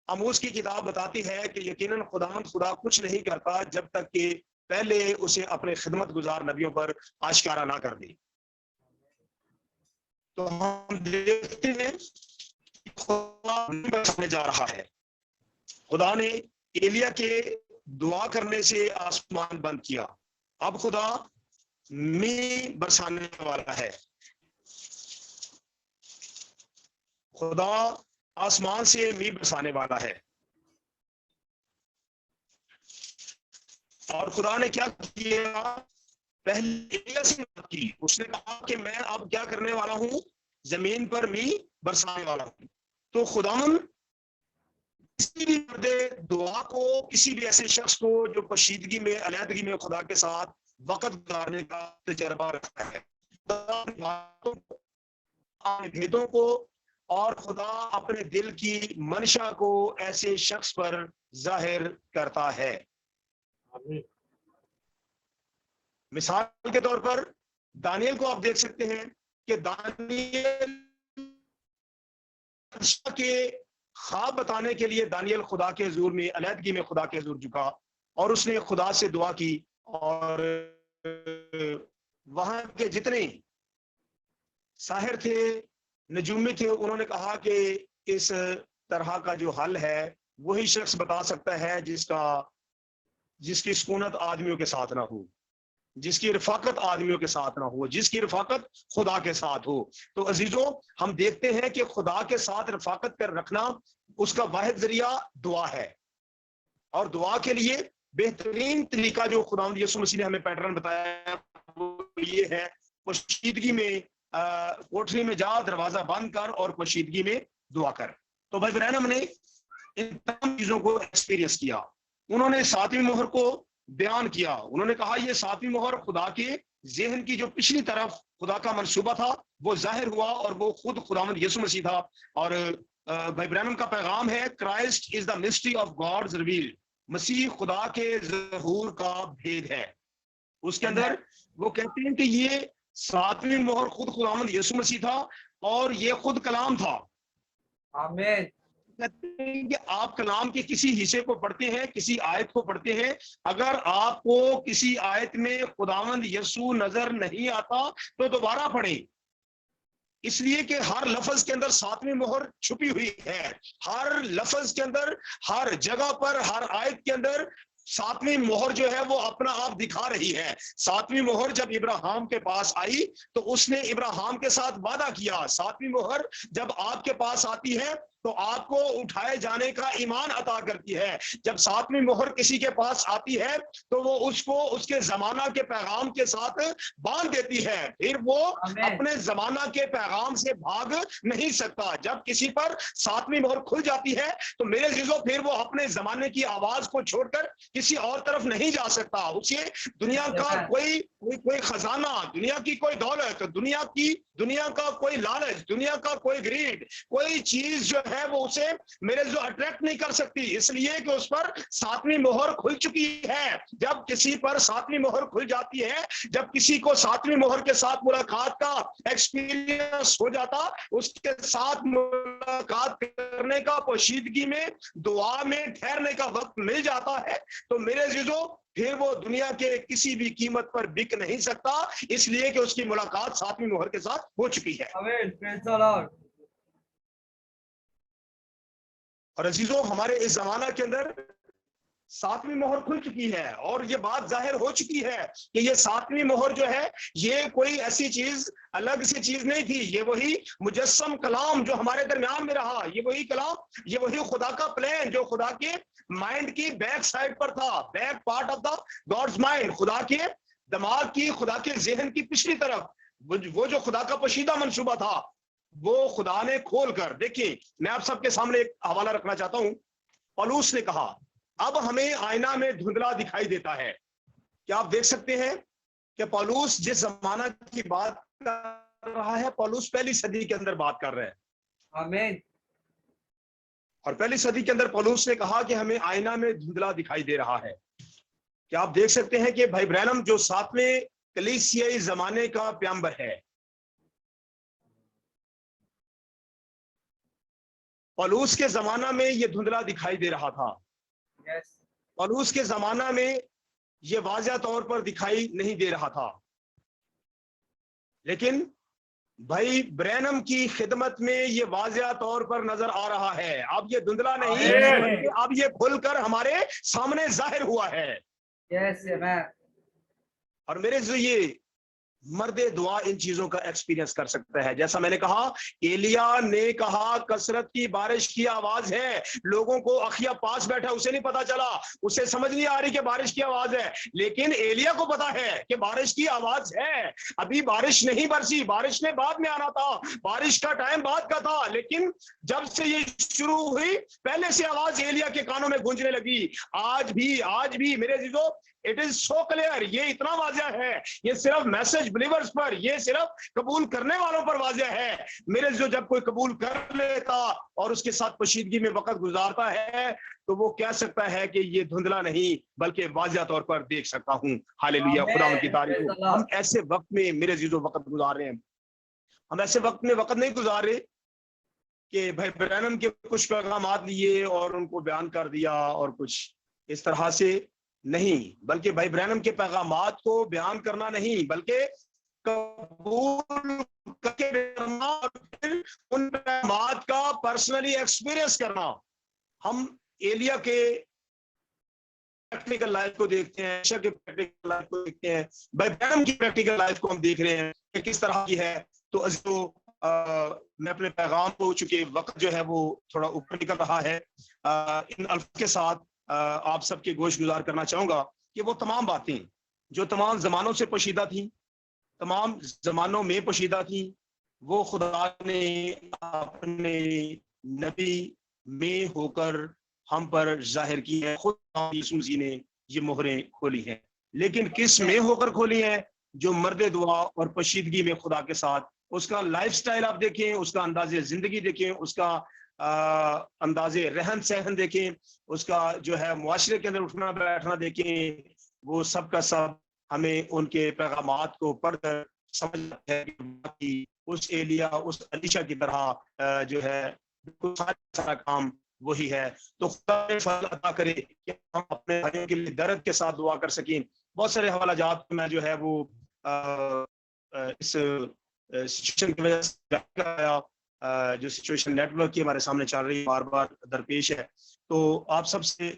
आमोस की किताब बताती है कि यकीनन खुदा कुछ नहीं करता जब तक कि पहले उसे अपने खिदमत गुजार नबियों पर आश्कारा ना कर दे। तो हम देखते हैं खुदा बरसाने जा रहा है। खुदा ने एलिया के दुआ करने से आसमान बंद किया, अब खुदा मींह बरसाने वाला है। खुदा आसमान से मींह बरसाने वाला है। और खुदा ने क्या किया? पहले एलिया से बात की, उसने कहा कि मैं अब क्या करने वाला हूं, जमीन पर मी बरसाने वाला हूं। तो खुदावन किसी भी मर्दे दुआ को, किसी भी ऐसे शख्स को जो कशीदगी में, अलहदगी में खुदा के साथ वक्त गुजारने का तजर्बा रखता है, भेदों को और खुदा अपने दिल की मंशा को ऐसे शख्स पर जाहिर करता है। मिसाल के तौर पर दानियल को आप देख सकते हैं कि दानियल के ख्वाब बताने के लिए दानियल खुदा के हुजूर में, अलहदगी में खुदा के हुजूर झुका और उसने खुदा से दुआ की, और वहां के जितने साहिर थे, नजूमी थे, उन्होंने कहा कि इस तरह का जो हल है वही शख्स बता सकता है जिसकी सुकूनत आदमियों के साथ ना हो, जिसकी रफाकत आदमियों के साथ ना हो, जिसकी रफाकत खुदा के साथ हो। तो अजीजों, हम देखते हैं कि खुदा के साथ रफाकत कर रखना उसका वाहिद जरिया दुआ है, और दुआ के लिए बेहतरीन तरीका जो खुदावंद यीशु मसीह ने हमें पैटर्न बताया वो ये है, पोशीदगी में कोठरी में जा, दरवाजा बंद कर और पोशीदगी में दुआ कर। तो भाई ब्रैनम ने इन तमाम चीजों को एक्सपीरियंस किया। उन्होंने 7वीं मोहर को बयान किया। उन्होंने कहा यह 7वीं मोहर खुदा के ज़हन की जो पिछली तरफ खुदा का मंसूबा था वो जाहिर हुआ, और वो खुद खुदावंद यीशु मसीह था। और भाई ब्रैनम का पैगाम है, Christ is the mystery of God's reveal, मसीह खुदा के ज़हूर का भेद है। उसके अंदर वो कहते हैं कि ये 7वीं मोहर खुद खुदावंद यीशु मसीह था और ये खुद कलाम था। आमीन। कहते हैं कि आप कलाम के किसी हिस्से को पढ़ते हैं, किसी आयत को पढ़ते हैं, अगर आपको किसी आयत में खुदावंद यीशु नजर नहीं आता तो दोबारा पढ़ें, इसलिए कि हर लफ्ज के अंदर 7वीं मोहर छुपी हुई है। हर लफ्ज के अंदर, हर जगह पर, हर आयत के अंदर 7वीं मोहर जो है वो अपना आप दिखा रही है। 7वीं मोहर जब इब्राहिम के पास आई तो उसने इब्राहिम के साथ वादा किया। 7वीं मोहर जब आपके पास आती है तो आपको उठाए जाने का ईमान अता करती है। जब 7वीं मोहर किसी के पास आती है तो वो उसको उसके जमाना के पैगाम के साथ बांध देती है, फिर वो अपने जमाना के पैगाम से भाग नहीं सकता। जब किसी पर 7वीं मोहर खुल जाती है तो मेरे अजीजों फिर वो अपने जमाने की आवाज को छोड़कर किसी और तरफ नहीं जा सकता। उसे दुनिया का कोई खजाना, दुनिया की कोई दौलत, दुनिया का कोई लालच, दुनिया का कोई ग्रीड, कोई चीज जो है वो उसे मेरे जो अट्रैक्ट नहीं कर सकती, इसलिए कि उस पर 7वीं मोहर खुल चुकी है। जब किसी पर 7वीं मोहर खुल जाती है, जब किसी को 7वीं मोहर के साथ मुलाकात का एक्सपीरियंस हो जाता, उसके साथ मुलाकात करने का, पोशीदगी में, दुआ में ठहरने का वक्त मिल जाता है, तो मेरे अजीजों फिर वो दुनिया के किसी भी कीमत पर बिक नहीं सकता, इसलिए कि उसकी मुलाकात 7वीं मोहर के साथ हो चुकी है। और अजीजों, हमारे इस जमाना के अंदर 7वीं मोहर खुल चुकी है और ये बात जाहिर हो चुकी है कि ये 7वीं मोहर जो है ये कोई ऐसी चीज, अलग सी चीज नहीं थी। ये वही मुजस्सम कलाम जो हमारे दरमियान में रहा, ये वही कलाम, ये वही खुदा का प्लान जो खुदा के माइंड की बैक साइड पर था, back part of the gods mind, खुदा के दिमाग की, खुदा के जहन की पिछली तरफ, वो जो खुदा का पोशीदा मंसूबा था वो खुदा ने खोल कर, देखिए मैं आप सबके सामने एक हवाला रखना चाहता हूं। पौलुस ने कहा अब हमें आईना में धुंधला दिखाई देता है। क्या आप देख सकते हैं कि पौलुस जिस जमाना की बात कर रहा है, पौलुस पहली सदी के अंदर बात कर रहे हैं। आमीन। और पहली सदी के अंदर पौलुस ने कहा कि हमें आईना में धुंधला दिखाई दे रहा है। क्या आप देख सकते हैं कि भाई ब्रैनम जो 7वें कलीसियाई जमाने का प्याम्बर है, पौलुस के जमाना में ये धुंधला दिखाई दे रहा था। पौलुस के जमाना में ये वाज़िह तौर पर दिखाई नहीं दे रहा था, लेकिन भाई ब्रैनम की खिदमत में ये वाज़िह तौर पर नजर आ रहा है। अब ये धुंधला नहीं, अब ये खुलकर हमारे सामने जाहिर हुआ है। और मेरे जो ये मर्दे दुआ इन चीजों का एक्सपीरियंस कर सकता है। जैसा मैंने कहा, एलिया ने कहा कसरत की बारिश की आवाज है, लोगों को अखिया पास बैठा उसे नहीं पता चला, उसे समझ नहीं आ रही कि बारिश की आवाज है, लेकिन एलिया को पता है कि बारिश की आवाज है। अभी बारिश नहीं बरसी, बारिश ने बाद में आना था, बारिश का टाइम बाद का था, लेकिन जब से ये शुरू हुई पहले से आवाज एलिया के कानों में गूंजने लगी। आज भी मेरे अजीजों, इट इज सो क्लियर, ये इतना वाज़ह है, ये सिर्फ मैसेज बिलीवर्स पर, ये सिर्फ कबूल करने वालों पर वाज़ह है। मेरे जो जब कोई कबूल कर लेता और उसके साथ पोशीदगी में वक्त गुजारता है तो वो कह सकता है कि ये धुंधला नहीं बल्कि वाज़ह तौर पर देख सकता हूँ। हालेलुया, खुदा उनकी तारीफ हो। हम ऐसे वक्त में मेरे अजीजों वक्त गुजार रहे हैं, हम ऐसे वक्त में वक्त नहीं गुजार रहे कि भाई ब्रैनम के कुछ पैगामात लिए और उनको बयान कर दिया और कुछ इस तरह से नहीं, बल्कि भाई ब्रैनम के पैगामात को बयान करना नहीं बल्कि कबूल करके करना और फिर उन पैगामात का पर्सनली एक्सपीरियंस करना। हम एलिया के प्रैक्टिकल लाइफ को देखते हैं, के प्रैक्टिकल लाइफ को देखते हैं, भाई ब्रैनम की प्रैक्टिकल लाइफ को हम देख रहे हैं कि किस तरह की है। तो मैं अपने पैगाम को, चूंकि वक्त जो है वो थोड़ा ऊपर निकल रहा है, इन अल्फाज के साथ आप सबके गोश गुजार करना चाहूंगा कि वो तमाम बातें जो तमाम जमानों से पोशीदा थी, तमाम जमानों में पोशीदा थी, वो खुदा ने अपने नबी में होकर हम पर जाहिर की है। खुद यीशु मसीह ने ये मोहरें खोली हैं, लेकिन किस में होकर खोली है? जो मर्द दुआ और पोशीदगी में खुदा के साथ, उसका लाइफस्टाइल आप देखें, उसका अंदाजे जिंदगी देखें, उसका अंदाजे रहन सहन देखें, उसका जो है मुआशरे के अंदर उठना बैठना देखें, वो सब का सब हमें उनके पैगामात को पढ़कर समझ है कि उस एलिया, उस अलीशा की तरह जो है सारा काम वही है। तो खुदा फल अदा करे कि हम अपने भाइयों के लिए दर्द के साथ दुआ कर सकें। बहुत सारे हवाला जात मैं जो है वो इस सिचुएशन की वजह से आया, जो सिचुएशन नेटवर्क की हमारे सामने चल रही है, बार बार दरपेश है। तो आप सबसे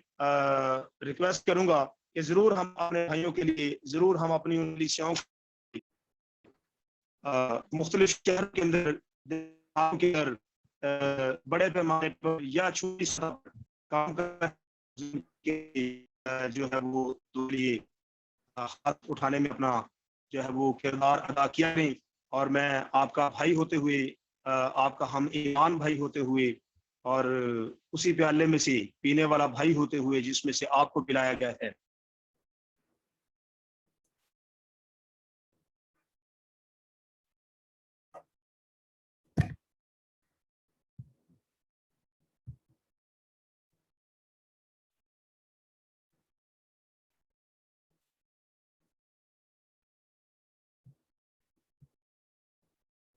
रिक्वेस्ट करूंगा कि जरूर हम अपने भाइयों के लिए, जरूर हम अपनी उन कलीसियाओं मुख्तलिफ शहर के अंदर बड़े पैमाने पर या छोटी सतह पर काम कर जो है वो लिए हाथ उठाने में अपना जो है वो किरदार अदा किया नहीं। और मैं आपका भाई होते हुए, आपका हम ईमान भाई होते हुए और उसी प्याले में से पीने वाला भाई होते हुए जिसमें से आपको पिलाया गया है,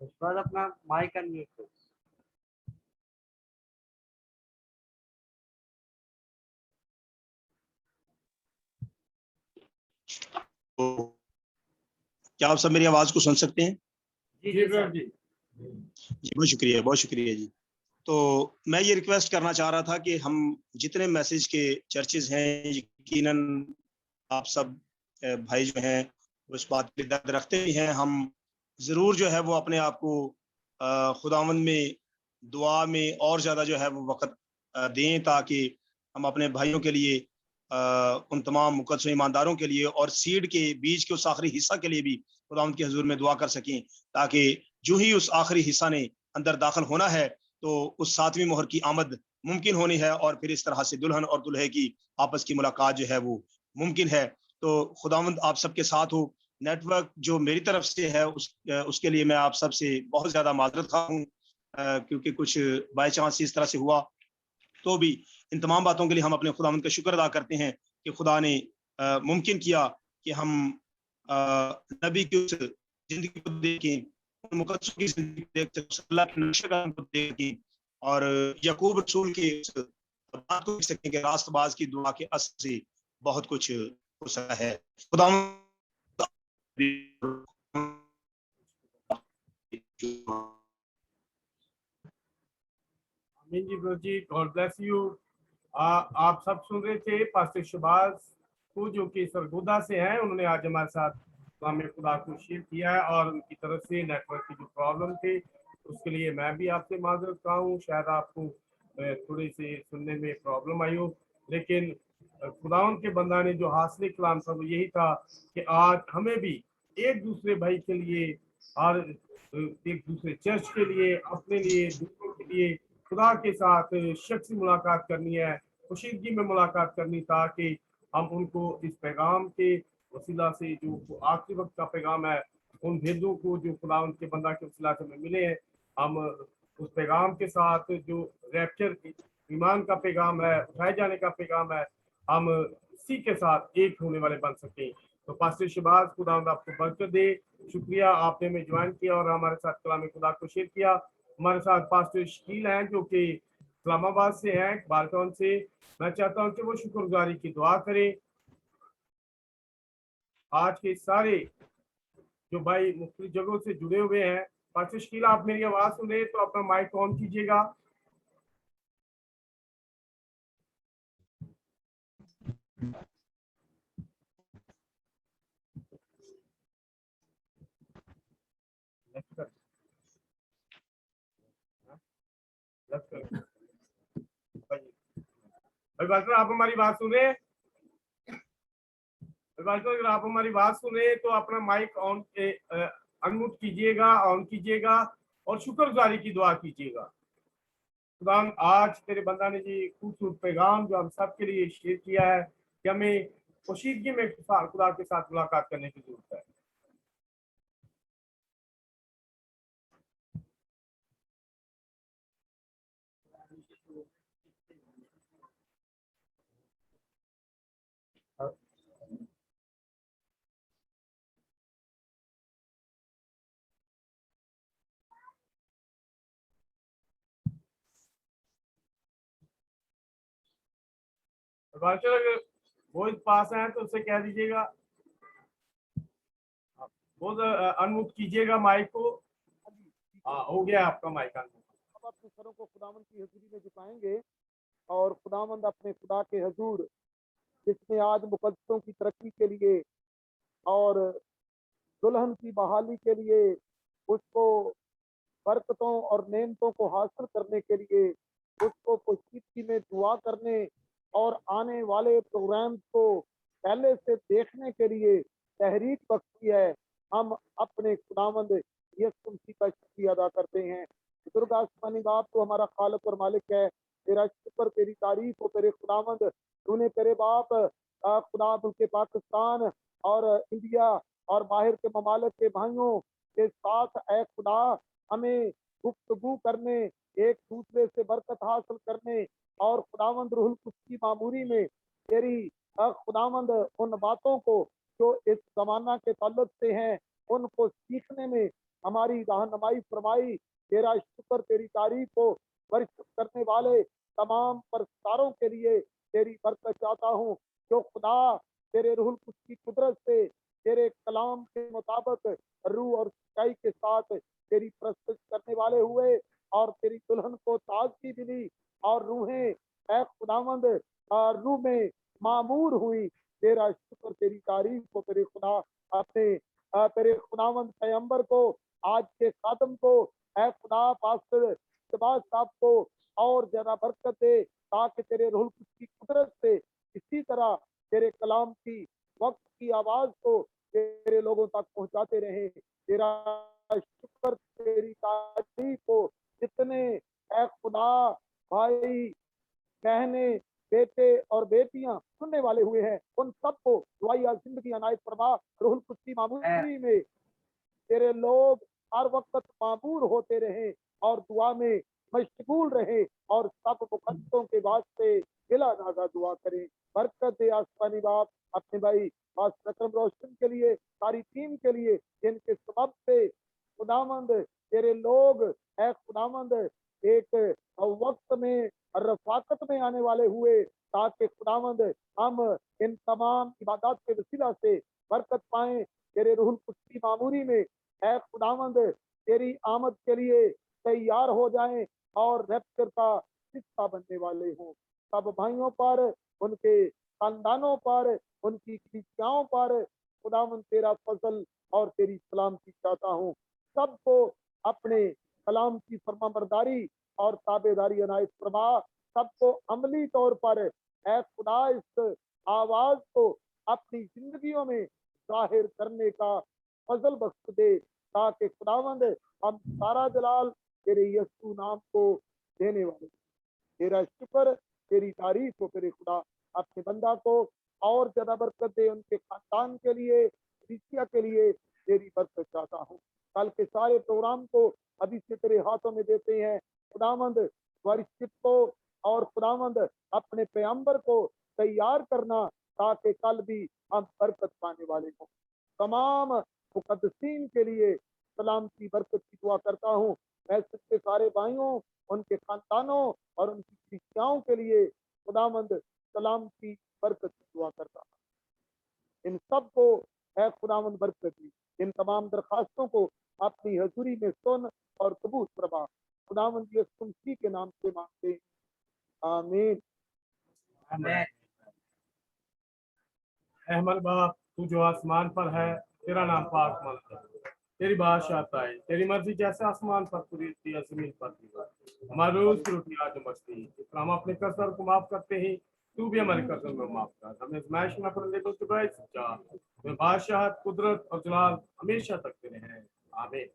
उसके बाद अपना माइक अनम्यूट करो। तो क्या आप सब मेरी आवाज को सुन सकते हैं? जी बहुत शुक्रिया, बहुत शुक्रिया जी। तो मैं ये रिक्वेस्ट करना चाह रहा था कि हम जितने मैसेज के चर्चेज हैं, यकीनन आप सब भाई जो हैं उस बात पे दर्द रखते ही हैं। हम जरूर जो है वो अपने आप को खुदावंद में दुआ में और ज्यादा जो है वो वक्त दें, ताकि हम अपने भाइयों के लिए, उन तमाम मुकद्दस ईमानदारों के लिए और सीड के बीज के उस आखिरी हिस्सा के लिए भी खुदावंद के हुजूर में दुआ कर सकें, ताकि जो ही उस आखिरी हिस्सा ने अंदर दाखिल होना है तो उस सातवीं मोहर की आमद मुमकिन होनी है और फिर इस तरह से दुल्हन और दुल्हे की आपस की मुलाकात जो है वो मुमकिन है। तो खुदावंद आप सबके साथ हो। नेटवर्क जो मेरी तरफ से है उसके लिए मैं आप सबसे बहुत ज्यादा माजरत खा हूँ, क्योंकि कुछ बाय चांस इस तरह से हुआ। तो भी इन तमाम बातों के लिए हम अपने खुदावंद का शुक्र अदा करते हैं कि खुदा ने मुमकिन किया कि हम नबी की उस जिंदगी को देखें, उन मुकद्दसों की जिंदगी को देख सकें, अल्लाह के नक्शेकदम को देखें और याकूब रसूल के बात को देख सकें कि रास्तबाज की दुआ के असर से बहुत कुछ हो सकता है। खुदा आमीन जी ब्रो जी, गॉड ब्लेस यू। आप सब सुन रहे थे पास्टर शबाज को, जो कि सरगोदा से हैं। उन्होंने आज हमारे साथ कलाम खुदा को शेयर किया है, और उनकी तरफ से नेटवर्क की जो प्रॉब्लम थी उसके लिए मैं भी आपसे माजरत रहा हूँ। शायद आपको थोड़ी सी सुनने में प्रॉब्लम आई हो, लेकिन खुदावन के बंदा ने जो हासिल कलाम था वो यही था कि आज हमें भी एक दूसरे भाई के लिए और एक दूसरे चर्च के लिए, अपने लिए, दूसरों के लिए खुदा के साथ शख्सी मुलाकात करनी है, खुशीदगी में मुलाकात करनी, ताकि हम उनको इस पैगाम के वसीला से जो आखिरी वक्त का पैगाम है, उन भेदों को जो खुदा उनके बंदा के वसीला से हमें मिले हैं, हम उस पैगाम के साथ जो रैप्चर ईमान का पैगाम है, उठाए जाने का पैगाम है, हम इसी के साथ एक होने वाले बन सकें। तो पास्टर शहबाज, खुदा आपको बरकत दे। शुक्रिया आपने हमें ज्वाइन किया और हमारे साथ कलाम खुदा को शेयर किया। हमारे साथ पास्टर शकील हैं जो कि इस्लामाबाद से हैं, बालटोन से। मैं चाहता हूं कि वो शुक्रगुजारी की दुआ करें। आज के सारे जो भाई मुख्तलिफ जगहों से जुड़े हुए हैं, पास्टर शकील आप मेरी आवाज सुन रहे हैं तो अपना माइक ऑन कीजिएगा। भाई बालटोन आप हमारी बात सुन रहे हैं? अगर आप हमारी बात सुने तो अपना माइक ऑन अनम्यूट कीजिएगा, ऑन कीजिएगा और शुक्रगुजारी की दुआ कीजिएगा। खुदा आज तेरे बंदा ने जी खूबसूरत पैगाम जो हम सब के लिए शेयर किया है कि हमें पोशीदगी में खुदा के साथ मुलाकात करने की जरूरत है। अगर वो पास है तो उससे कह दीजिएगा, वो अनम्यूट कीजिएगा माइक को। हाँ, हो गया आपका माइक अनम्यूट। अब अपने सरों को खुदावंद की हजूरी में झुकाएंगे और खुदावंद अपने खुदा के हजूर जिसने आज मुकद्दसों की तरक्की के लिए और दुल्हन की बहाली के लिए, उसको बरकतों और नेमतों को हासिल करने के लिए, उसको पोशीदगी में दुआ करने और आने वाले प्रोग्राम को पहले से देखने के लिए तहरीक बख्शी है। हम अपने खुदावंद यीशु मसीह का शुक्रिया अदा करते हैं। बुजुर्ग आसमानी बाप तो हमारा खालिक और मालिक है। तेरा शुक्र, तेरी तारीफ हो तेरे खुदावंद। तूने तेरे बाप खुदा के पाकिस्तान और इंडिया और बाहर के ममालिक के भाइयों के साथ ऐ खुदा हमें गुफ्तगू करने, एक दूसरे से बरकत हासिल करने और खुदावंद रूहुल कुद्स की मामूरी में तेरी खुदावंद उन बातों को जो इस जमाना के ताल्लुक से हैं उनको सीखने में हमारी रहनुमाई फरमाई। तेरा शुक्र, तेरी तारीफ हो। वर्षिप करने वाले तमाम परस्तारों के लिए तेरी बरकत चाहता हूँ जो खुदा तेरे रूहुल कुद्स की कुदरत से तेरे कलाम के मुताबिक रूह और सच्चाई के साथ तेरी प्रस्तुत करने वाले हुए और तेरी दुल्हन को ताजगी मिली और रूहें ऐ खुदावंद रूह में मामूर हुई। तेरा शुक्र, तेरी तारीफ को तेरे खुदा अपने तेरे खुदावंद पैगंबर को, आज के खादम को, ऐ खुदा पास्टर शहबाज साहब को और जरा बरकत दे ताकि तेरे रूहुल कुद्स की कुदरत से इसी तरह तेरे कलाम की वक्त की आवाज को तेरे लोगों तक पहुंचाते रहे। तेरा शुक्र, तेरी तारीफ हो। जितने ऐ खुदा भाई बहने, बेटे और बेटियां सुनने वाले हुए हैं उन सबको दुआया जिंदगी अनायत फरमा। रूहुल कुद्स की मामूरी में तेरे लोग हर वक्त मामूर होते रहे और दुआ में मशगूल रहे और सब मुकद्दसों के वास्ते गिला नाजा दुआ करें। बरकत दे आसमानी बाप अपने भाई अकरम रोशन के लिए, सारी टीम के लिए, जिनके सबब से खुदावंद तेरे लोग है खुदावंद एक वक्त में रफाकत में आने वाले हुए, ताकि खुदावंद हम इन तमाम इबादत के वसीला से बरकत पाएं। तेरे रूहुल कुद्स की मामूरी में है खुदावंद तेरी आमद के लिए तैयार हो जाएं और रैप्चर का हिस्सा बनने वाले हों। सब भाइयों पर, उनके खानदानों पर, उनकी कलीसियाओं पर खुदावन तेरा फजल और तेरी सलामती चाहता हूँ। सबको अपने कलाम की फरमाबरदारी और ताबेदारी अनायत फरमा, सबको अमली तौर पर ऐ खुदा इस आवाज को अपनी जिंदगियों में जाहिर करने का फजल बख्श दे, ताकि खुदावंद हम सारा जलाल तेरे यीशु नाम को देने वाले। तेरा शुक्र, तेरी तारीफ हो तेरे खुदा। अपने बंदा को और ज्यादा बरकत दे, उनके खानदान के लिए, रिश्तिया के लिए तेरी बरकत चाहता हूँ। कल के सारे प्रोग्राम को अभी से तेरे हाथों में देते हैं खुदावंद। वरिष्ठ को और खुदावंद अपने पैगंबर को तैयार करना, ताकि कल भी हम बरकत पाने वाले हों। तमाम मुकद्दसीन के लिए सलाम की बरकत की दुआ करता हूँ। मैं सबके सारे भाइयों, उनके खानदानों और उनकी शिक्षाओं के लिए खुदावंद सलाम की बरकत की दुआ करता हूँ। इन सबको है खुदावंद बरकत दी। इन तमाम दरखास्तों को अपनी हजूरी में सुन और कबूल फरमा। खुदावंद यीशु मसीह के नाम से मांगते हैं, आमीन। अहमद बाप, तू जो आसमान पर है, तेरा नाम पाक मंद है, तेरी बादशाहत आए, तेरी मर्जी जैसे आसमान पर पूरी होती है जमीन पर भी। हमारे रोज की रोटी आज मछली, हम अपने कर्जदार को माफ करते ही, तू भी हमारे कर्जों में माफ कर। हमें आजमाइश में पड़ने दो, चुकाए सच्चा बादशाहत, कुदरत और जलाल हमेशा तक तेरे हैं, आमीन।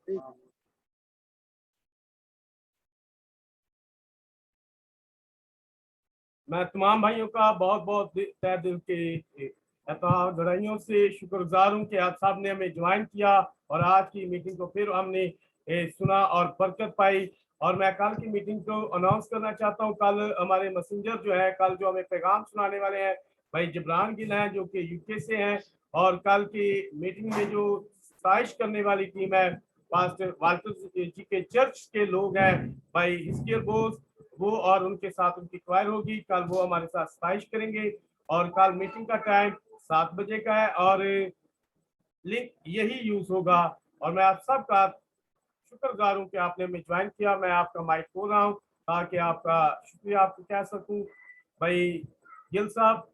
मैं तमाम भाइयों का बहुत बहुत तहे दिल के गहराइयों से शुक्रगुजार हूँ कि आप साहब ने हमें ज्वाइन किया और आज की मीटिंग को फिर हमने सुना और बरकत पाई। और मैं कल की मीटिंग को अनाउंस करना चाहता हूँ। कल हमारे मैसेंजर जो है, कल जो हमें पैगाम सुनाने वाले हैं भाई जिब्रान गिल हैं, जो कि यूके से हैं। और कल की मीटिंग में जो साइश करने वाली टीम है, पास्टर वाल्टर जी के चर्च के लोग हैं, भाई हिस्कियल बोस, वो और उनके साथ उनकी क्वायर होगी। कल वो हमारे साथ साइश करेंगे और कल मीटिंग का टाइम 7 बजे का है और लिंक यही यूज होगा। और मैं आप सबका शुक्रगुजार हूँ कि आपने हमें ज्वाइन किया। मैं आपका माइक खोल रहा हूँ ताकि आपका शुक्रिया आपको कह सकूं। भाई गिल साहब,